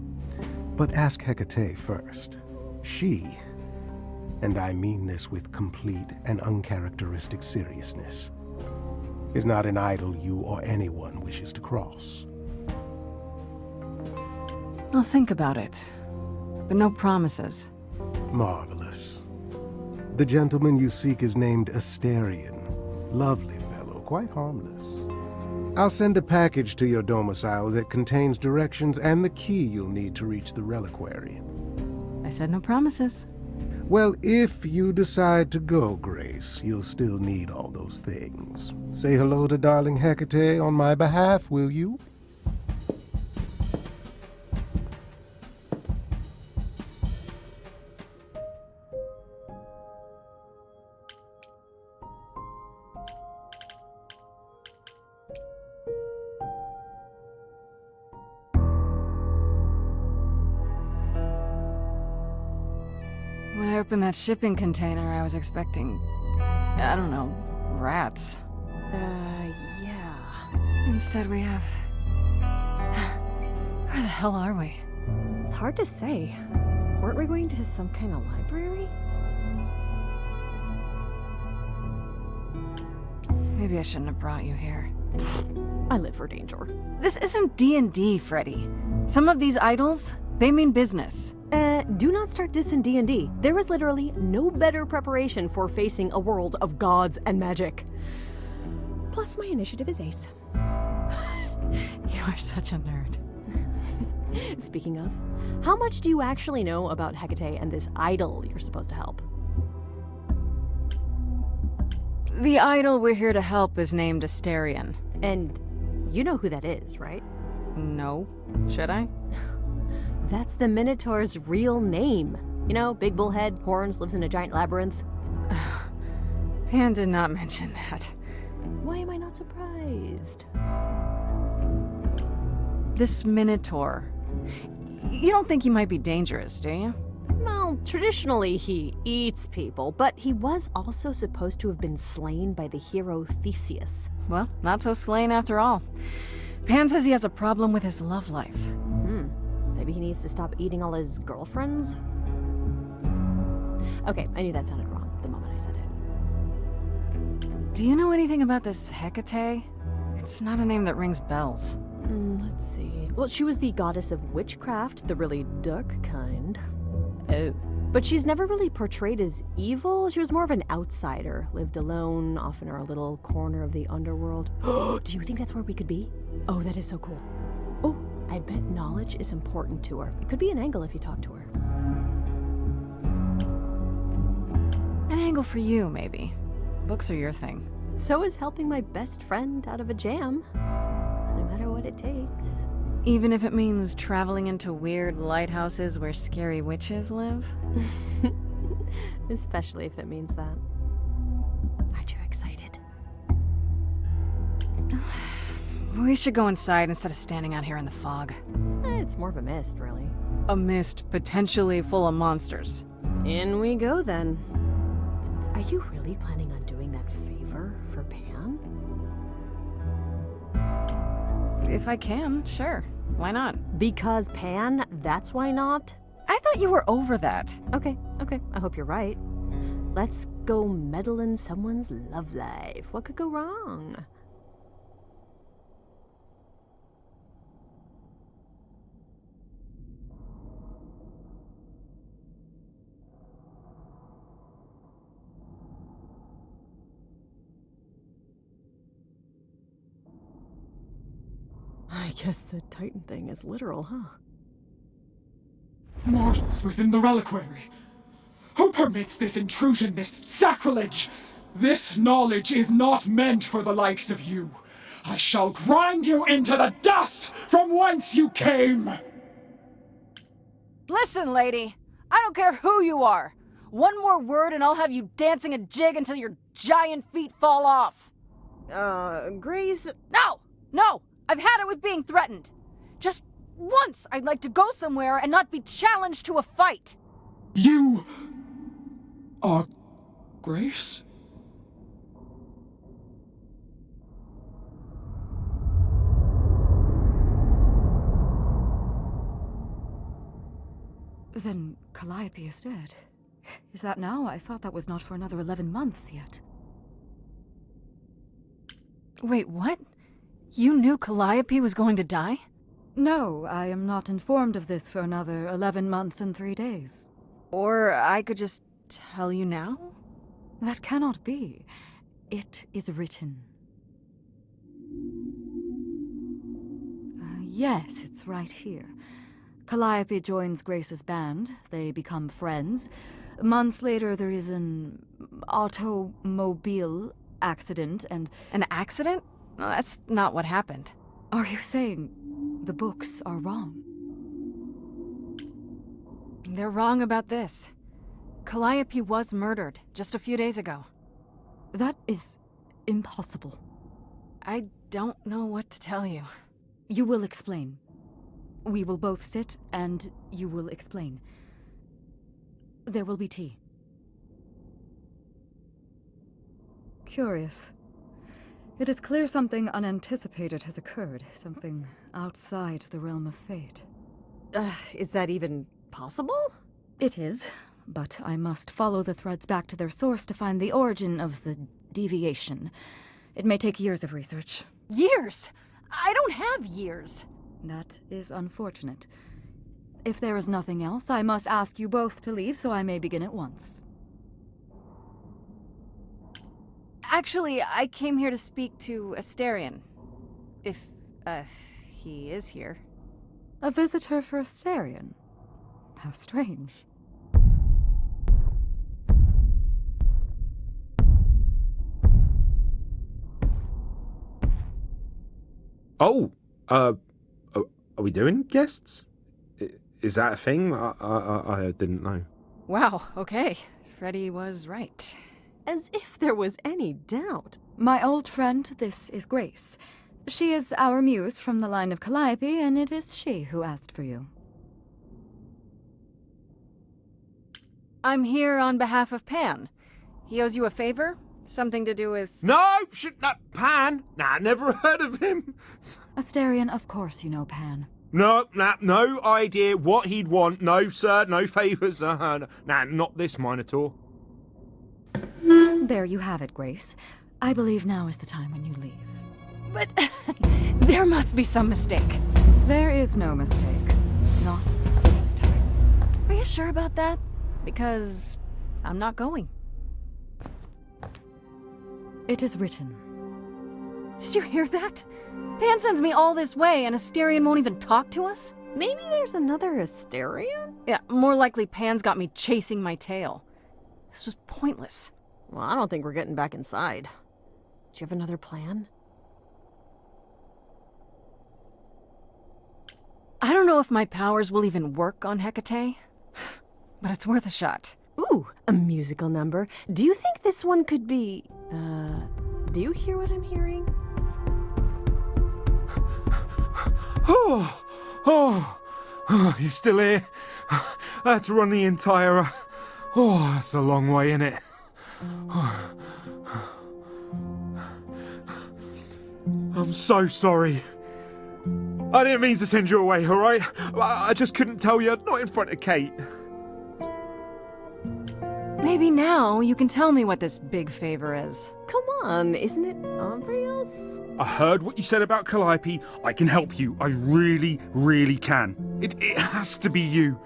S4: but ask Hecate first. She, and I mean this with complete and uncharacteristic seriousness, is not an idol you or anyone wishes to cross.
S2: I'll think about it, but no promises.
S4: Marvelous. The gentleman you seek is named Asterion. Lovely fellow, quite harmless. I'll send a package to your domicile that contains directions and the key you'll need to reach the reliquary.
S2: I said no promises.
S4: Well, if you decide to go, Grace, you'll still need all those things. Say hello to darling Hecate on my behalf, will you?
S2: When I opened that shipping container, I was expecting, I don't know, rats.
S3: Yeah.
S2: Instead we have... Where the hell are we?
S3: It's hard to say. Weren't we going to some kind of library?
S2: Maybe I shouldn't have brought you here.
S3: I live for danger.
S2: This isn't D&D, Freddy. Some of these idols, they mean business.
S3: Do not start dissing D&D. There is literally no better preparation for facing a world of gods and magic. Plus, my initiative is ace.
S2: You are such a nerd.
S3: Speaking of, how much do you actually know about Hecate and this idol you're supposed to help?
S2: The idol we're here to help is named Asterion.
S3: And you know who that is, right?
S2: No. Should I?
S3: That's the Minotaur's real name. You know, big bullhead, horns, lives in a giant labyrinth.
S2: Pan did not mention that.
S3: Why am I not surprised?
S2: This Minotaur. You don't think he might be dangerous, do you?
S3: Well, traditionally he eats people, but he was also supposed to have been slain by the hero Theseus.
S2: Well, not so slain after all. Pan says he has a problem with his love life.
S3: Maybe he needs to stop eating all his girlfriends? Okay, I knew that sounded wrong the moment I said it.
S2: Do you know anything about this Hecate? It's not a name that rings bells.
S3: Let's see. Well, she was the goddess of witchcraft, the really dark kind.
S2: Oh.
S3: But she's never really portrayed as evil. She was more of an outsider, lived alone, off in her little corner of the underworld. Do you think that's where we could be? Oh, that is so cool. Oh, I bet knowledge is important to her. It could be an angle if you talk to her.
S2: An angle for you, maybe. Books are your thing.
S3: So is helping my best friend out of a jam. No matter what it takes.
S2: Even if it means traveling into weird lighthouses where scary witches live?
S3: Especially if it means that. Aren't you excited?
S2: We should go inside instead of standing out here in the fog.
S3: It's more of a mist, really.
S2: A mist potentially full of monsters.
S3: In we go, then. Are you really planning on doing that favor for Pan?
S2: If I can, sure. Why not?
S3: Because Pan? That's why not?
S2: I thought you were over that.
S3: Okay. I hope you're right. Let's go meddle in someone's love life. What could go wrong?
S7: I guess the Titan thing is literal, huh?
S8: Mortals within the reliquary. Who permits this intrusion, this sacrilege? This knowledge is not meant for the likes of you. I shall grind you into the dust from whence you came!
S2: Listen, lady. I don't care who you are. One more word and I'll have you dancing a jig until your giant feet fall off.
S7: Grace...
S2: No! I've had it with being threatened. Just once I'd like to go somewhere and not be challenged to a fight.
S8: You... are... Grace?
S2: Then Calliope is dead. Is that now? I thought that was not for another 11 months yet. Wait, what? You knew Calliope was going to die? No, I am not informed of this for another 11 months and 3 days. Or I could just tell you now? That cannot be. It is written. Yes, it's right here. Calliope joins Grace's band. They become friends. Months later, there is an automobile accident and... An accident? No, that's not what happened. Are you saying the books are wrong? They're wrong about this. Calliope was murdered just a few days ago. That is impossible. I don't know what to tell you. You will explain. We will both sit, and you will explain. There will be tea. Curious. It is clear something unanticipated has occurred, something outside the realm of fate.
S7: Is that even possible?
S2: It is, but I must follow the threads back to their source to find the origin of the deviation. It may take years of research. Years? I don't have years! That is unfortunate. If there is nothing else, I must ask you both to leave so I may begin at once. Actually, I came here to speak to Asterion. If, he is here. A visitor for Asterion? How strange.
S9: Oh, are we doing guests? Is that a thing? I didn't know.
S2: Wow, okay. Freddy was right.
S7: As if there was any doubt.
S2: My old friend, this is Grace. She is our muse from the line of Calliope, and it is she who asked for you. I'm here on behalf of Pan. He owes you a favor? Something to do with...
S9: No, Pan. Nah, never heard of him.
S2: Asterion, of course you know Pan.
S9: No idea what he'd want. No, sir, no favours. Nah, not this Minotaur.
S2: There you have it, Grace. I believe now is the time when you leave. But there must be some mistake. There is no mistake. Not this time. Are you sure about that? Because I'm not going. It is written. Did you hear that? Pan sends me all this way and Asterion won't even talk to us?
S7: Maybe there's another Asterion?
S2: Yeah, more likely Pan's got me chasing my tail. This was pointless.
S7: Well, I don't think we're getting back inside. Do you have another plan?
S2: I don't know if my powers will even work on Hecate, but it's worth a shot.
S7: Ooh, a musical number. Do you think this one could be... do you hear what I'm hearing?
S9: Oh, you still here? I had to run the entire... Oh, that's a long way, innit? I'm so sorry. I didn't mean to send you away, alright? I just couldn't tell you, not in front of Kate.
S2: Maybe now you can tell me what this big favor is.
S7: Come on, isn't it obvious?
S9: I heard what you said about Calliope. I can help you. I really, really can. It has to be you.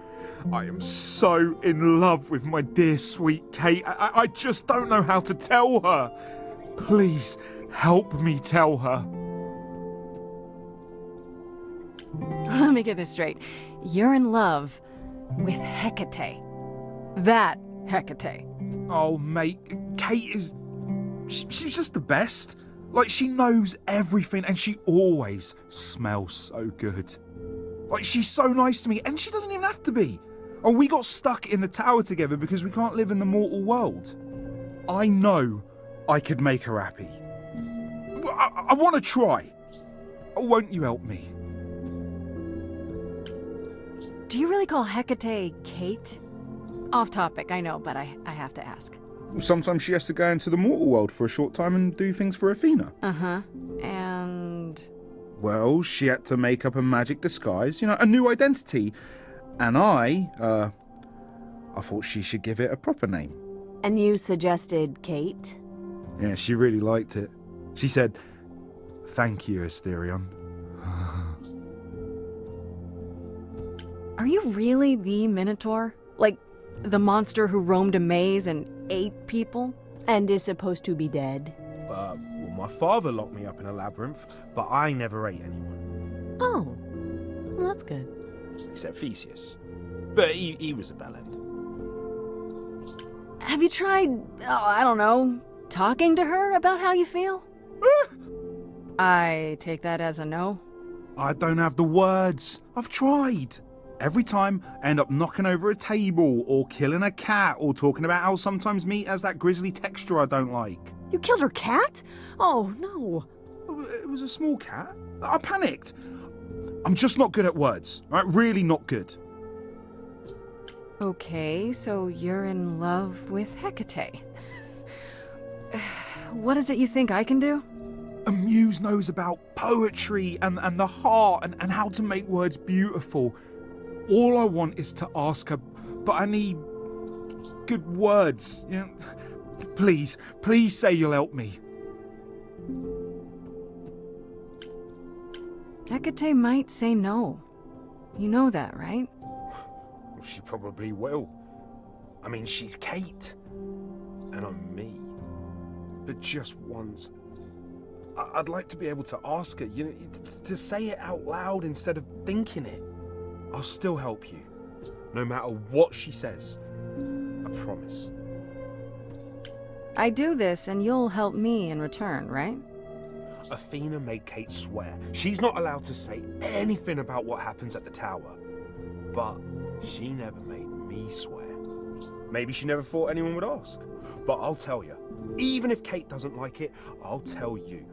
S9: I am so in love with my dear sweet Kate. I just don't know how to tell her. Please, help me tell her.
S6: Let me get this straight. You're in love with Hecate. That Hecate.
S9: Oh, mate, Kate is... She's just the best. Like, she knows everything and she always smells so good. Like, she's so nice to me and she doesn't even have to be. Oh, we got stuck in the tower together because we can't live in the mortal world. I know I could make her happy. I want to try. Won't you help me?
S6: Do you really call Hecate Kate? Off topic, I know, but I have to ask.
S9: Sometimes she has to go into the mortal world for a short time and do things for Athena.
S6: Uh-huh. And...
S9: Well, she had to make up a magic disguise, you know, a new identity. And I thought she should give it a proper name.
S7: And you suggested Kate?
S9: Yeah, she really liked it. She said, "Thank you, Asterion."
S6: Are you really the Minotaur? Like, the monster who roamed a maze and ate people?
S7: And is supposed to be dead?
S10: Well, my father locked me up in a labyrinth, but I never ate anyone.
S7: Oh, well, that's good.
S10: Except Theseus. But he was a bellend.
S6: Have you tried, I don't know, talking to her about how you feel? I take that as a no.
S9: I don't have the words. I've tried. Every time, I end up knocking over a table, or killing a cat, or talking about how sometimes meat has that grisly texture I don't like.
S7: You killed her cat? Oh, no.
S9: It was a small cat. I panicked. I'm just not good at words, right? Really not good.
S6: Okay, so you're in love with Hecate. What is it you think I can do?
S9: A muse knows about poetry and the heart and how to make words beautiful. All I want is to ask her, but I need good words. You know? Please say you'll help me.
S6: Hecate might say no. You know that, right?
S10: She probably will. I mean, she's Kate. And I'm me. But just once, I'd like to be able to ask her, you know, to say it out loud instead of thinking it. I'll still help you, no matter what she says. I promise.
S6: I do this and you'll help me in return, right?
S10: Athena made Kate swear she's not allowed to say anything about what happens at the tower. But she never made me swear. Maybe she never thought anyone would ask. But I'll tell you, even if Kate doesn't like it, I'll tell you.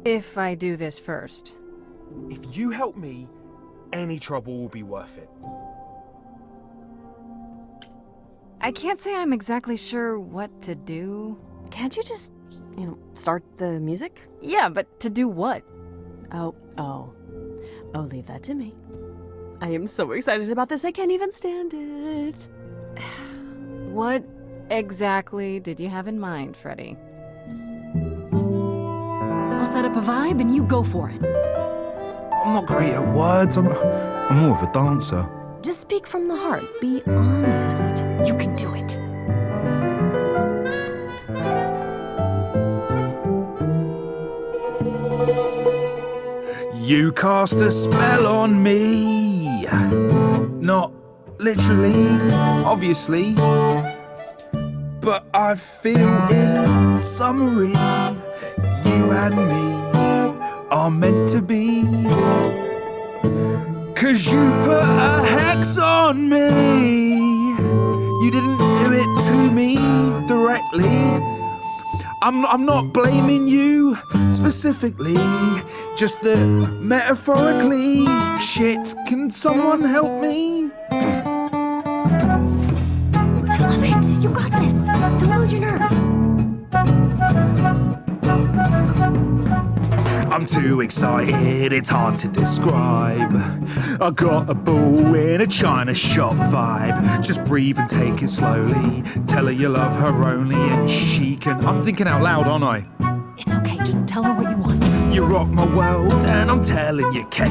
S6: If I do this first.
S10: If you help me, any trouble will be worth it.
S6: I can't say I'm exactly sure what to do.
S7: Can't you just, start the music?
S6: Yeah, but to do what?
S7: Oh, leave that to me. I am so excited about this, I can't even stand it.
S6: What exactly did you have in mind, Freddie?
S2: I'll set up a vibe and you go for it.
S9: I'm not great at words. I'm more of a dancer.
S2: Just speak from the heart. Be honest. You can do it.
S9: You cast a spell on me. Not literally, obviously. But I feel in summary, you and me are meant to be. 'Cause you put a hex on me. You didn't do it to me directly. I'm not blaming you specifically, just that metaphorically. Shit, can someone help me?
S2: I love it. You got this. Don't lose your nerve.
S9: I'm too excited, it's hard to describe. I got a boo in a china shop vibe. Just breathe and take it slowly. Tell her you love her only and she can... I'm thinking out loud, aren't I?
S2: It's okay. Just tell her what you want.
S9: You rock my world and I'm telling you, Kate.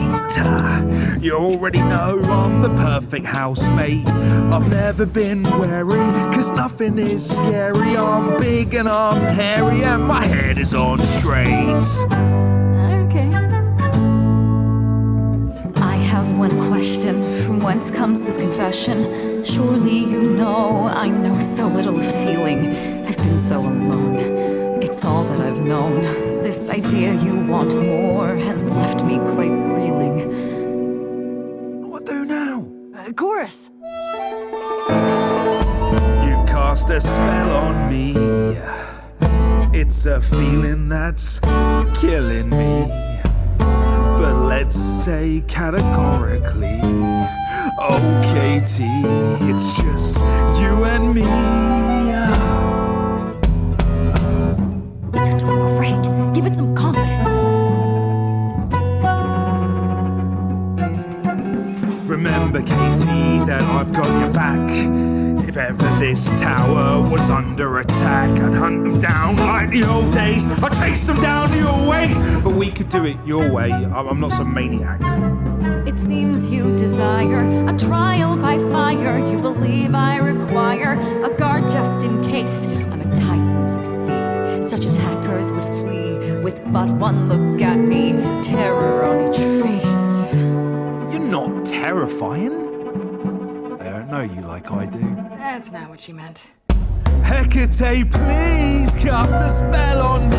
S9: You already know I'm the perfect housemate. I've never been wary, 'cause nothing is scary. I'm big and I'm hairy and my head is on straight.
S2: Okay. I have one question, from whence comes this confession? Surely you know I know so little of feeling. I've been so alone. It's all that I've known. This idea you want more has left me quite reeling.
S9: What do now?
S2: Chorus!
S9: You've cast a spell on me. It's a feeling that's killing me. But let's say categorically, oh Katie, it's just you and me.
S2: You're doing great. Give it some confidence.
S9: Remember, Katie, that I've got your back. If ever this tower was under attack, I'd hunt them down like the old days. I'd chase them down your ways. But we could do it your way. I'm not some maniac.
S2: It seems you desire a trial by fire. You believe I require a guard just in case. I'm a titan, you see. Such attackers would flee with but one look at me. Terror on each face.
S9: You're not terrifying. They don't know you like I do.
S7: That's not what she meant.
S9: Hecate, please cast a spell on me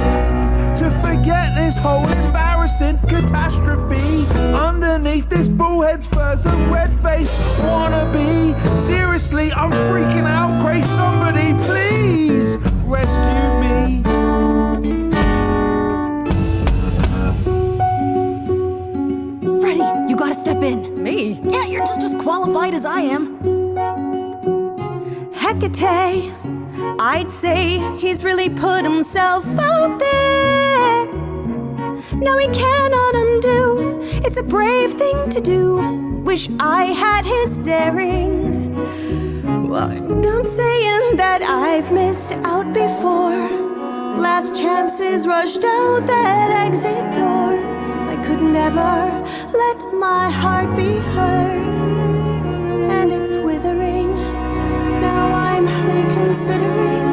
S9: to forget this whole embarrassing catastrophe. Underneath this bullhead's fur's a red-faced wannabe. Seriously, I'm freaking out. Grace, somebody, please rescue me.
S2: Freddie, you gotta step in.
S7: Me?
S2: Yeah, you're just as qualified as I am. Hecate, I'd say he's really put himself out there. No, he cannot undo. It's a brave thing to do. Wish I had his daring. Well, I'm saying that I've missed out before. Last chances rushed out that exit door. I could never let my heart be heard. And it's withering. Now I'm reconsidering.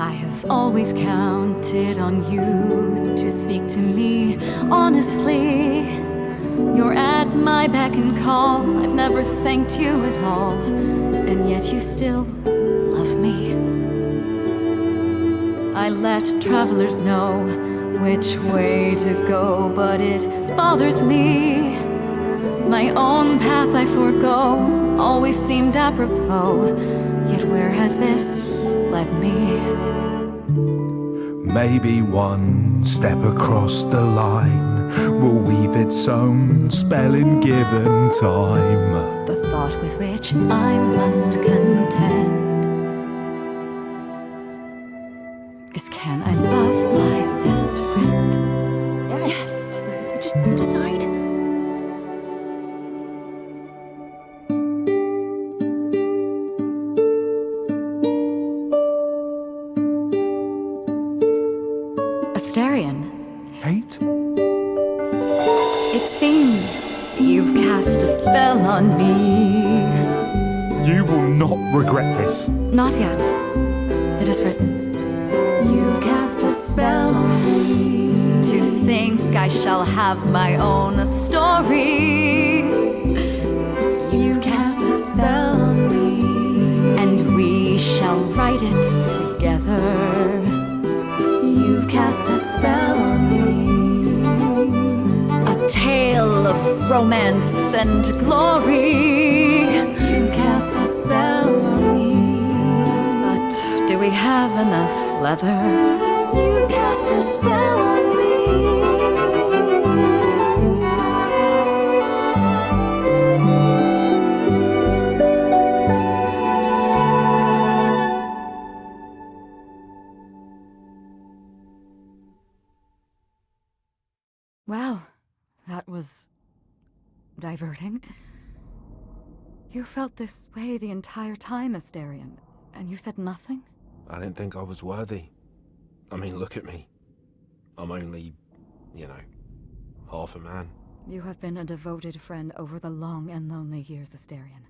S2: I have always counted on you to speak to me honestly. You're at my beck and call. I've never thanked you at all, and yet you still love me. I let travelers know which way to go, but it bothers me. My own path I forego, always seemed apropos. Yet where has this led me?
S9: Maybe one step across the line will weave its own spell in given time.
S2: The thought with which I must contend is, can I love my best friend? Yes! Just decide. Asterion.
S9: Kate?
S2: It seems you've cast a spell on me.
S9: You will not regret this.
S2: Not yet. It is written. You've cast a spell on me. To think I shall have my own story. You've cast a spell on me. And we shall write it together. You've cast a spell on me. A tale of romance and glory. You've cast a spell on me. But do we have enough leather? You've cast a spell on me. Well, that was diverting. You felt this way the entire time, Asterion, and you said nothing?
S10: I didn't think I was worthy. I mean, look at me. I'm only, half a man.
S2: You have been a devoted friend over the long and lonely years, Asterion.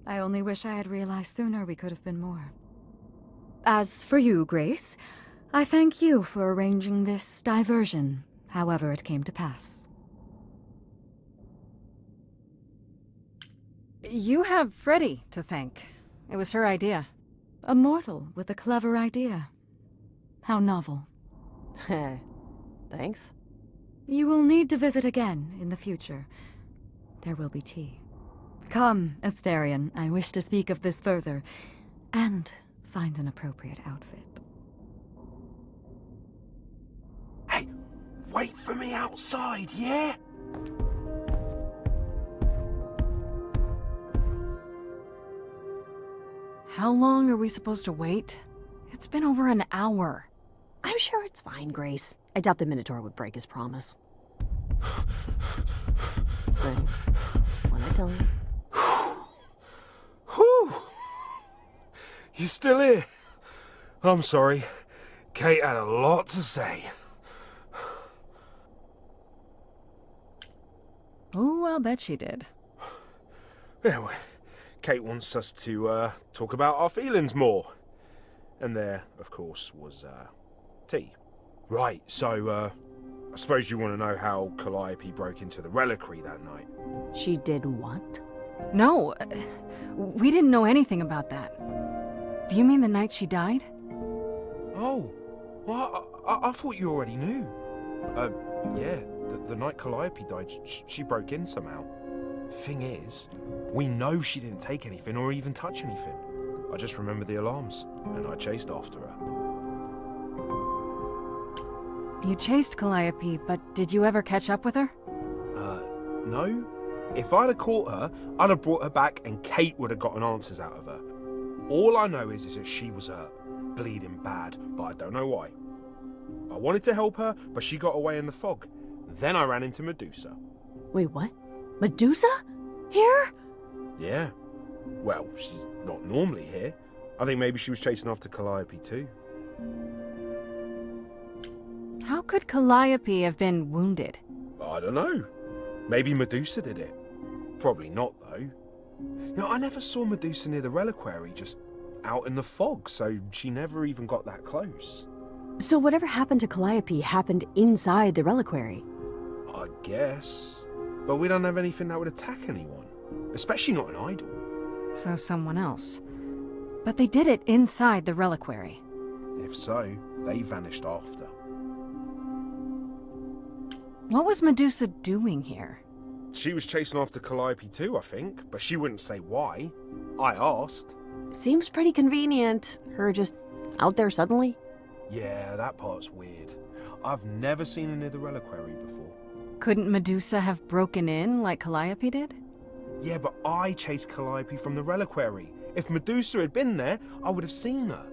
S2: I only wish I had realized sooner we could have been more. As for you, Grace, I thank you for arranging this diversion, however it came to pass. You have Freddie to thank. It was her idea.
S7: A mortal with a clever idea. How novel.
S3: Thanks.
S7: You will need to visit again in the future. There will be tea. Come, Asterion, I wish to speak of this further, and find an appropriate outfit.
S10: Hey, wait for me outside, yeah?
S2: How long are we supposed to wait? It's been over an hour.
S3: I'm sure it's fine, Grace. I doubt the Minotaur would break his promise. So, when I tell you.
S10: Whew! You still here? I'm sorry. Kate had a lot to say.
S2: Oh, I'll bet she did.
S10: Yeah, well, Kate wants us to talk about our feelings more. And there, of course, was tea. Right, so I suppose you want to know how Calliope broke into the reliquary that night.
S3: She did what?
S2: No, we didn't know anything about that. Do you mean the night she died?
S10: Oh, well, I thought you already knew. Yeah, the night Calliope died, she broke in somehow. Thing is, we know she didn't take anything or even touch anything. I just remember the alarms, and I chased after her.
S2: You chased Calliope, but did you ever catch up with her?
S10: No. If I'd have caught her, I'd have brought her back and Kate would have gotten answers out of her. All I know is that she was hurt, bleeding bad, but I don't know why. I wanted to help her, but she got away in the fog. Then I ran into Medusa.
S3: Wait, what? Medusa? Here?
S10: Yeah. Well, she's not normally here. I think maybe she was chasing after Calliope too.
S2: How could Calliope have been wounded?
S10: I don't know. Maybe Medusa did it. Probably not, though. You know, I never saw Medusa near the reliquary, just out in the fog, so she never even got that close.
S3: So whatever happened to Calliope happened inside the reliquary?
S10: I guess. But we don't have anything that would attack anyone. Especially not an idol.
S2: So someone else. But they did it inside the reliquary.
S10: If so, they vanished after.
S2: What was Medusa doing here?
S10: She was chasing after Calliope too, I think, but she wouldn't say why. I asked.
S3: Seems pretty convenient. Her just out there suddenly.
S10: Yeah, that part's weird. I've never seen her near the reliquary before.
S2: Couldn't Medusa have broken in like Calliope did?
S10: Yeah, but I chased Calliope from the reliquary. If Medusa had been there, I would have seen her.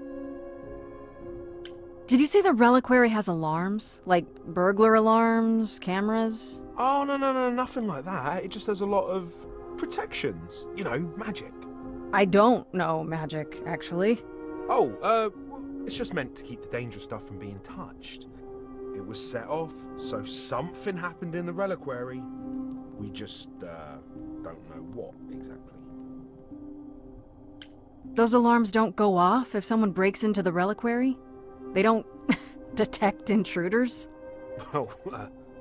S2: Did you say the reliquary has alarms? Like burglar alarms, cameras?
S10: Oh, no, nothing like that. It just has a lot of protections. You know, magic.
S2: I don't know magic, actually.
S10: Oh, it's just meant to keep the dangerous stuff from being touched. It was set off, so something happened in the reliquary. We just, don't know what exactly.
S2: Those alarms don't go off if someone breaks into the reliquary? They don't detect intruders?
S10: Well,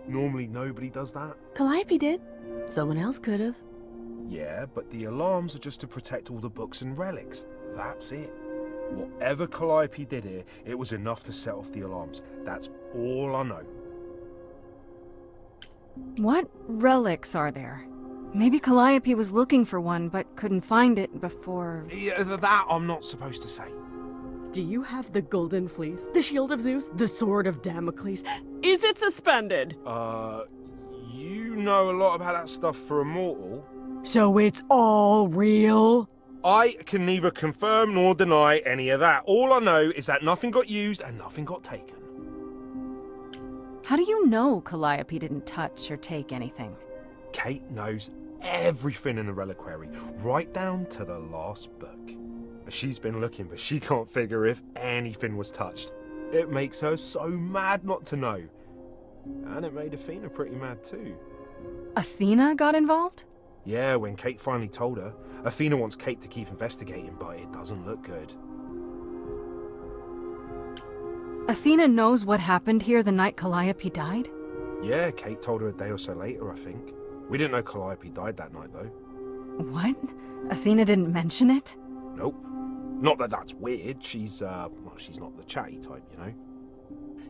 S10: normally nobody does that.
S3: Calliope did. Someone else could have.
S10: Yeah, but the alarms are just to protect all the books and relics. That's it. Whatever Calliope did here, it was enough to set off the alarms. That's all I know.
S2: What relics are there? Maybe Calliope was looking for one, but couldn't find it before...
S10: Yeah, that I'm not supposed to say.
S7: Do you have the golden fleece, the shield of Zeus, the sword of Damocles? Is it suspended?
S10: You know a lot about that stuff for a mortal.
S7: So it's all real?
S10: I can neither confirm nor deny any of that. All I know is that nothing got used and nothing got taken.
S2: How do you know Calliope didn't touch or take anything?
S10: Kate knows everything in the reliquary, right down to the last book. She's been looking, but she can't figure if anything was touched. It makes her so mad not to know. And it made Athena pretty mad too.
S2: Athena got involved?
S10: Yeah, when Kate finally told her. Athena wants Kate to keep investigating, but it doesn't look good.
S2: Athena knows what happened here the night Calliope died?
S10: Yeah, Kate told her a day or so later, I think. We didn't know Calliope died that night, though.
S7: What? Athena didn't mention it?
S10: Nope. Not that that's weird. She's not the chatty type, you know.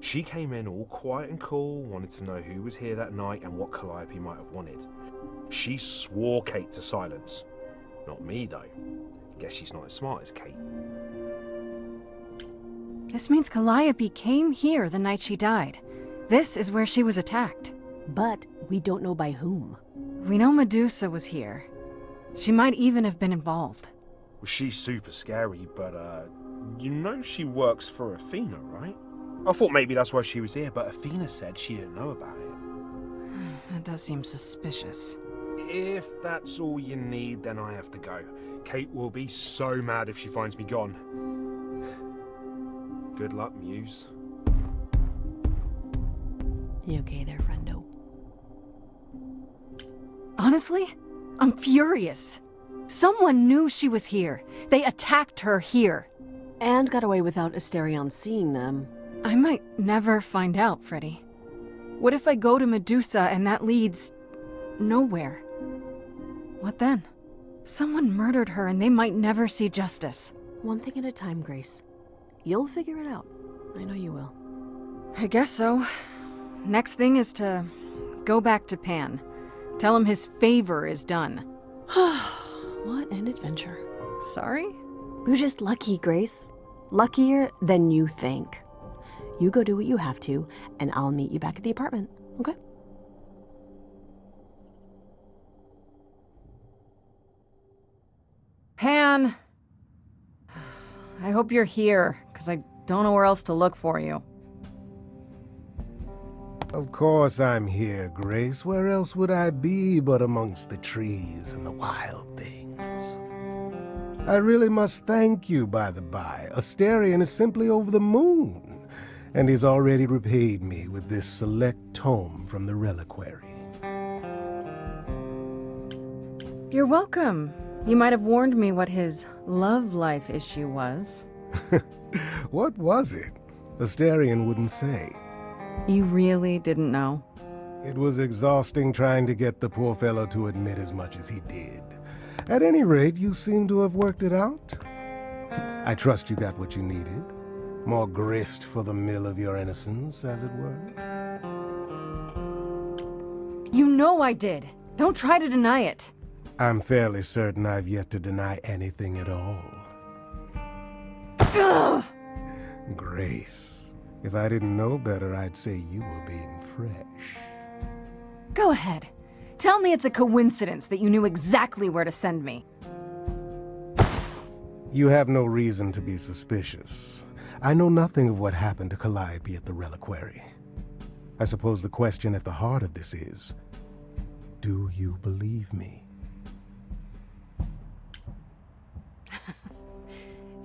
S10: She came in all quiet and cool, wanted to know who was here that night and what Calliope might have wanted. She swore Kate to silence. Not me, though. Guess she's not as smart as Kate.
S7: This means Calliope came here the night she died. This is where she was attacked.
S11: But we don't know by whom.
S7: We know Medusa was here. She might even have been involved.
S10: Well, she's super scary, but, you know she works for Athena, right? I thought maybe that's why she was here, but Athena said she didn't know about it.
S7: That does seem suspicious.
S10: If that's all you need, then I have to go. Kate will be so mad if she finds me gone. Good luck, Muse.
S11: You okay there, friendo?
S7: Honestly, I'm furious. Someone knew she was here. They attacked her here.
S11: And got away without Asterion seeing them.
S7: I might never find out, Freddy. What if I go to Medusa and that leads nowhere? What then? Someone murdered her and they might never see justice.
S11: One thing at a time, Grace. You'll figure it out. I know you will.
S7: I guess so. Next thing is to go back to Pan. Tell him his favor is done.
S11: What an adventure.
S7: Sorry?
S11: You're just lucky, Grace. Luckier than you think. You go do what you have to, and I'll meet you back at the apartment, okay?
S7: Pan! I hope you're here, because I don't know where else to look for you.
S4: Of course I'm here, Grace. Where else would I be but amongst the trees and the wild things? I really must thank you, by the by. Asterion is simply over the moon, and he's already repaid me with this select tome from the reliquary.
S7: You're welcome. You might have warned me what his love life issue was.
S4: What was it? Asterion wouldn't say.
S7: You really didn't know?
S4: It was exhausting trying to get the poor fellow to admit as much as he did. At any rate, you seem to have worked it out. I trust you got what you needed. More grist for the mill of your innocence, as it were.
S7: You know I did. Don't try to deny it.
S4: I'm fairly certain I've yet to deny anything at all.
S7: Ugh!
S4: Grace, if I didn't know better, I'd say you were being fresh.
S7: Go ahead. Tell me it's a coincidence that you knew exactly where to send me.
S4: You have no reason to be suspicious. I know nothing of what happened to Calliope at the reliquary. I suppose the question at the heart of this is, do you believe me?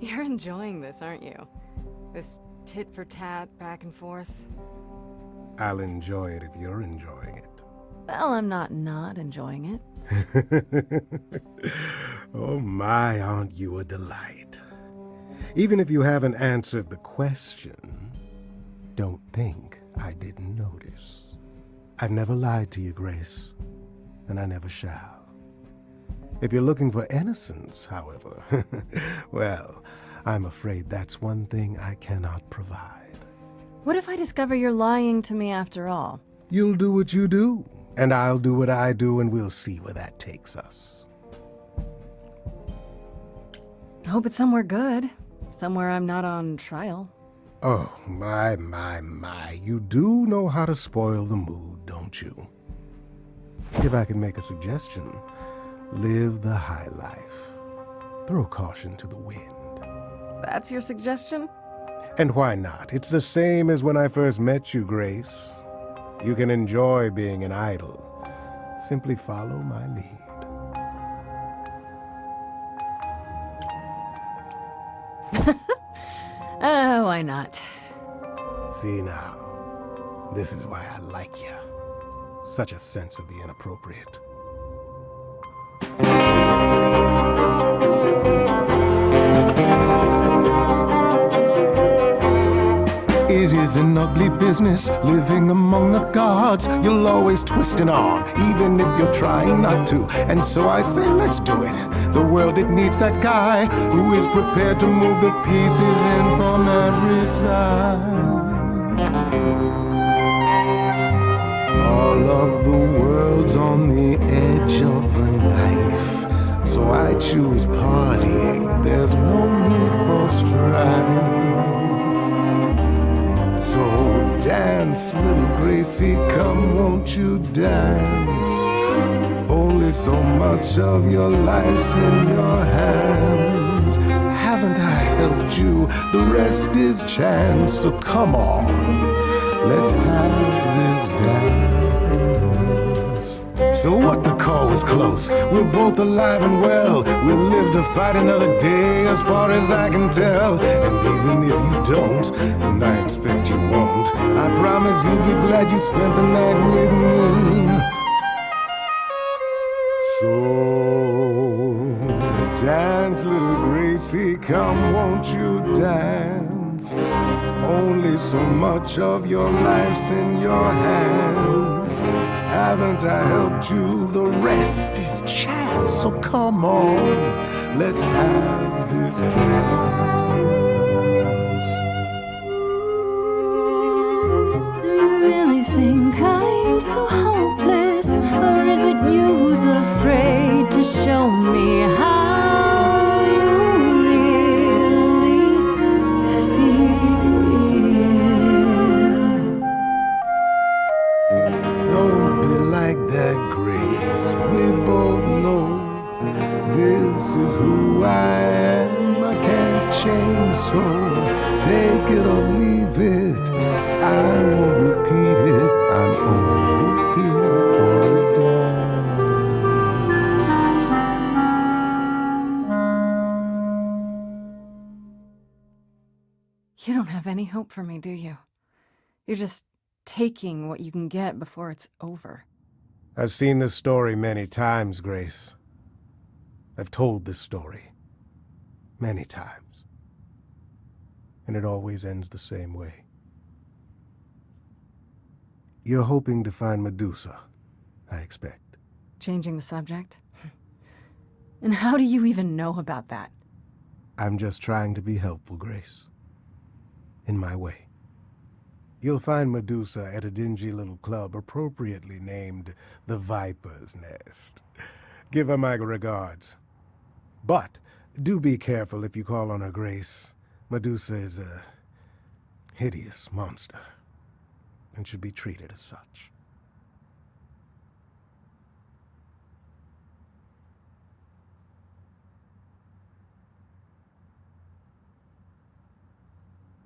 S7: You're enjoying this, aren't you? This tit-for-tat, back and forth.
S4: I'll enjoy it if you're enjoying it.
S7: Well, I'm not enjoying it.
S4: Oh my, aren't you a delight? Even if you haven't answered the question, don't think I didn't notice. I've never lied to you, Grace, and I never shall. If you're looking for innocence, however, well, I'm afraid that's one thing I cannot provide.
S7: What if I discover you're lying to me after all?
S4: You'll do what you do, and I'll do what I do, and we'll see where that takes us.
S7: I hope it's somewhere good. Somewhere I'm not on trial.
S4: Oh, my. You do know how to spoil the mood, don't you? If I can make a suggestion, live the high life. Throw caution to the wind.
S7: That's your suggestion?
S4: And why not? It's the same as when I first met you, Grace. You can enjoy being an idol. Simply follow my lead.
S7: Why not?
S4: See now, this is why I like you. Such a sense of the inappropriate. It is is an ugly business, living among the gods. You'll always twisting on, even if you're trying not to. And so I say, let's do it. The world, it needs that guy who is prepared to move the pieces in from every side. All of the world's on the edge of a knife, so I choose partying. There's no need for strife. So dance, little Gracie, come, won't you dance? Only so much of your life's in your hands. Haven't I helped you? The rest is chance. So come on, let's have this dance. So what, the call was close. We're both alive and well. We'll live to fight another day, as far as I can tell. And even if you don't, and I expect you won't, I promise you'll be glad you spent the night with me. So dance, little Gracie, come, won't you dance? Only so much of your life's in your hands. Haven't I helped you? The rest is chance. So come on, let's have this dance.
S2: Do you really think I'm so hopeless? Or is it you who's afraid to show me how you really feel?
S4: Don't be like that, Grace. We both know this is who I am. I can't change, so take it or leave it. I won't repeat it. I'm only here for the dance.
S7: You don't have any hope for me, do you? You're just taking what you can get before it's over.
S4: I've seen this story many times, Grace. I've told this story many times. And it always ends the same way. You're hoping to find Medusa, I expect.
S7: Changing the subject? And how do you even know about that?
S4: I'm just trying to be helpful, Grace. In my way. You'll find Medusa at a dingy little club appropriately named the Viper's Nest. Give her my regards. But do be careful if you call on her, Grace. Medusa is a hideous monster and should be treated as such.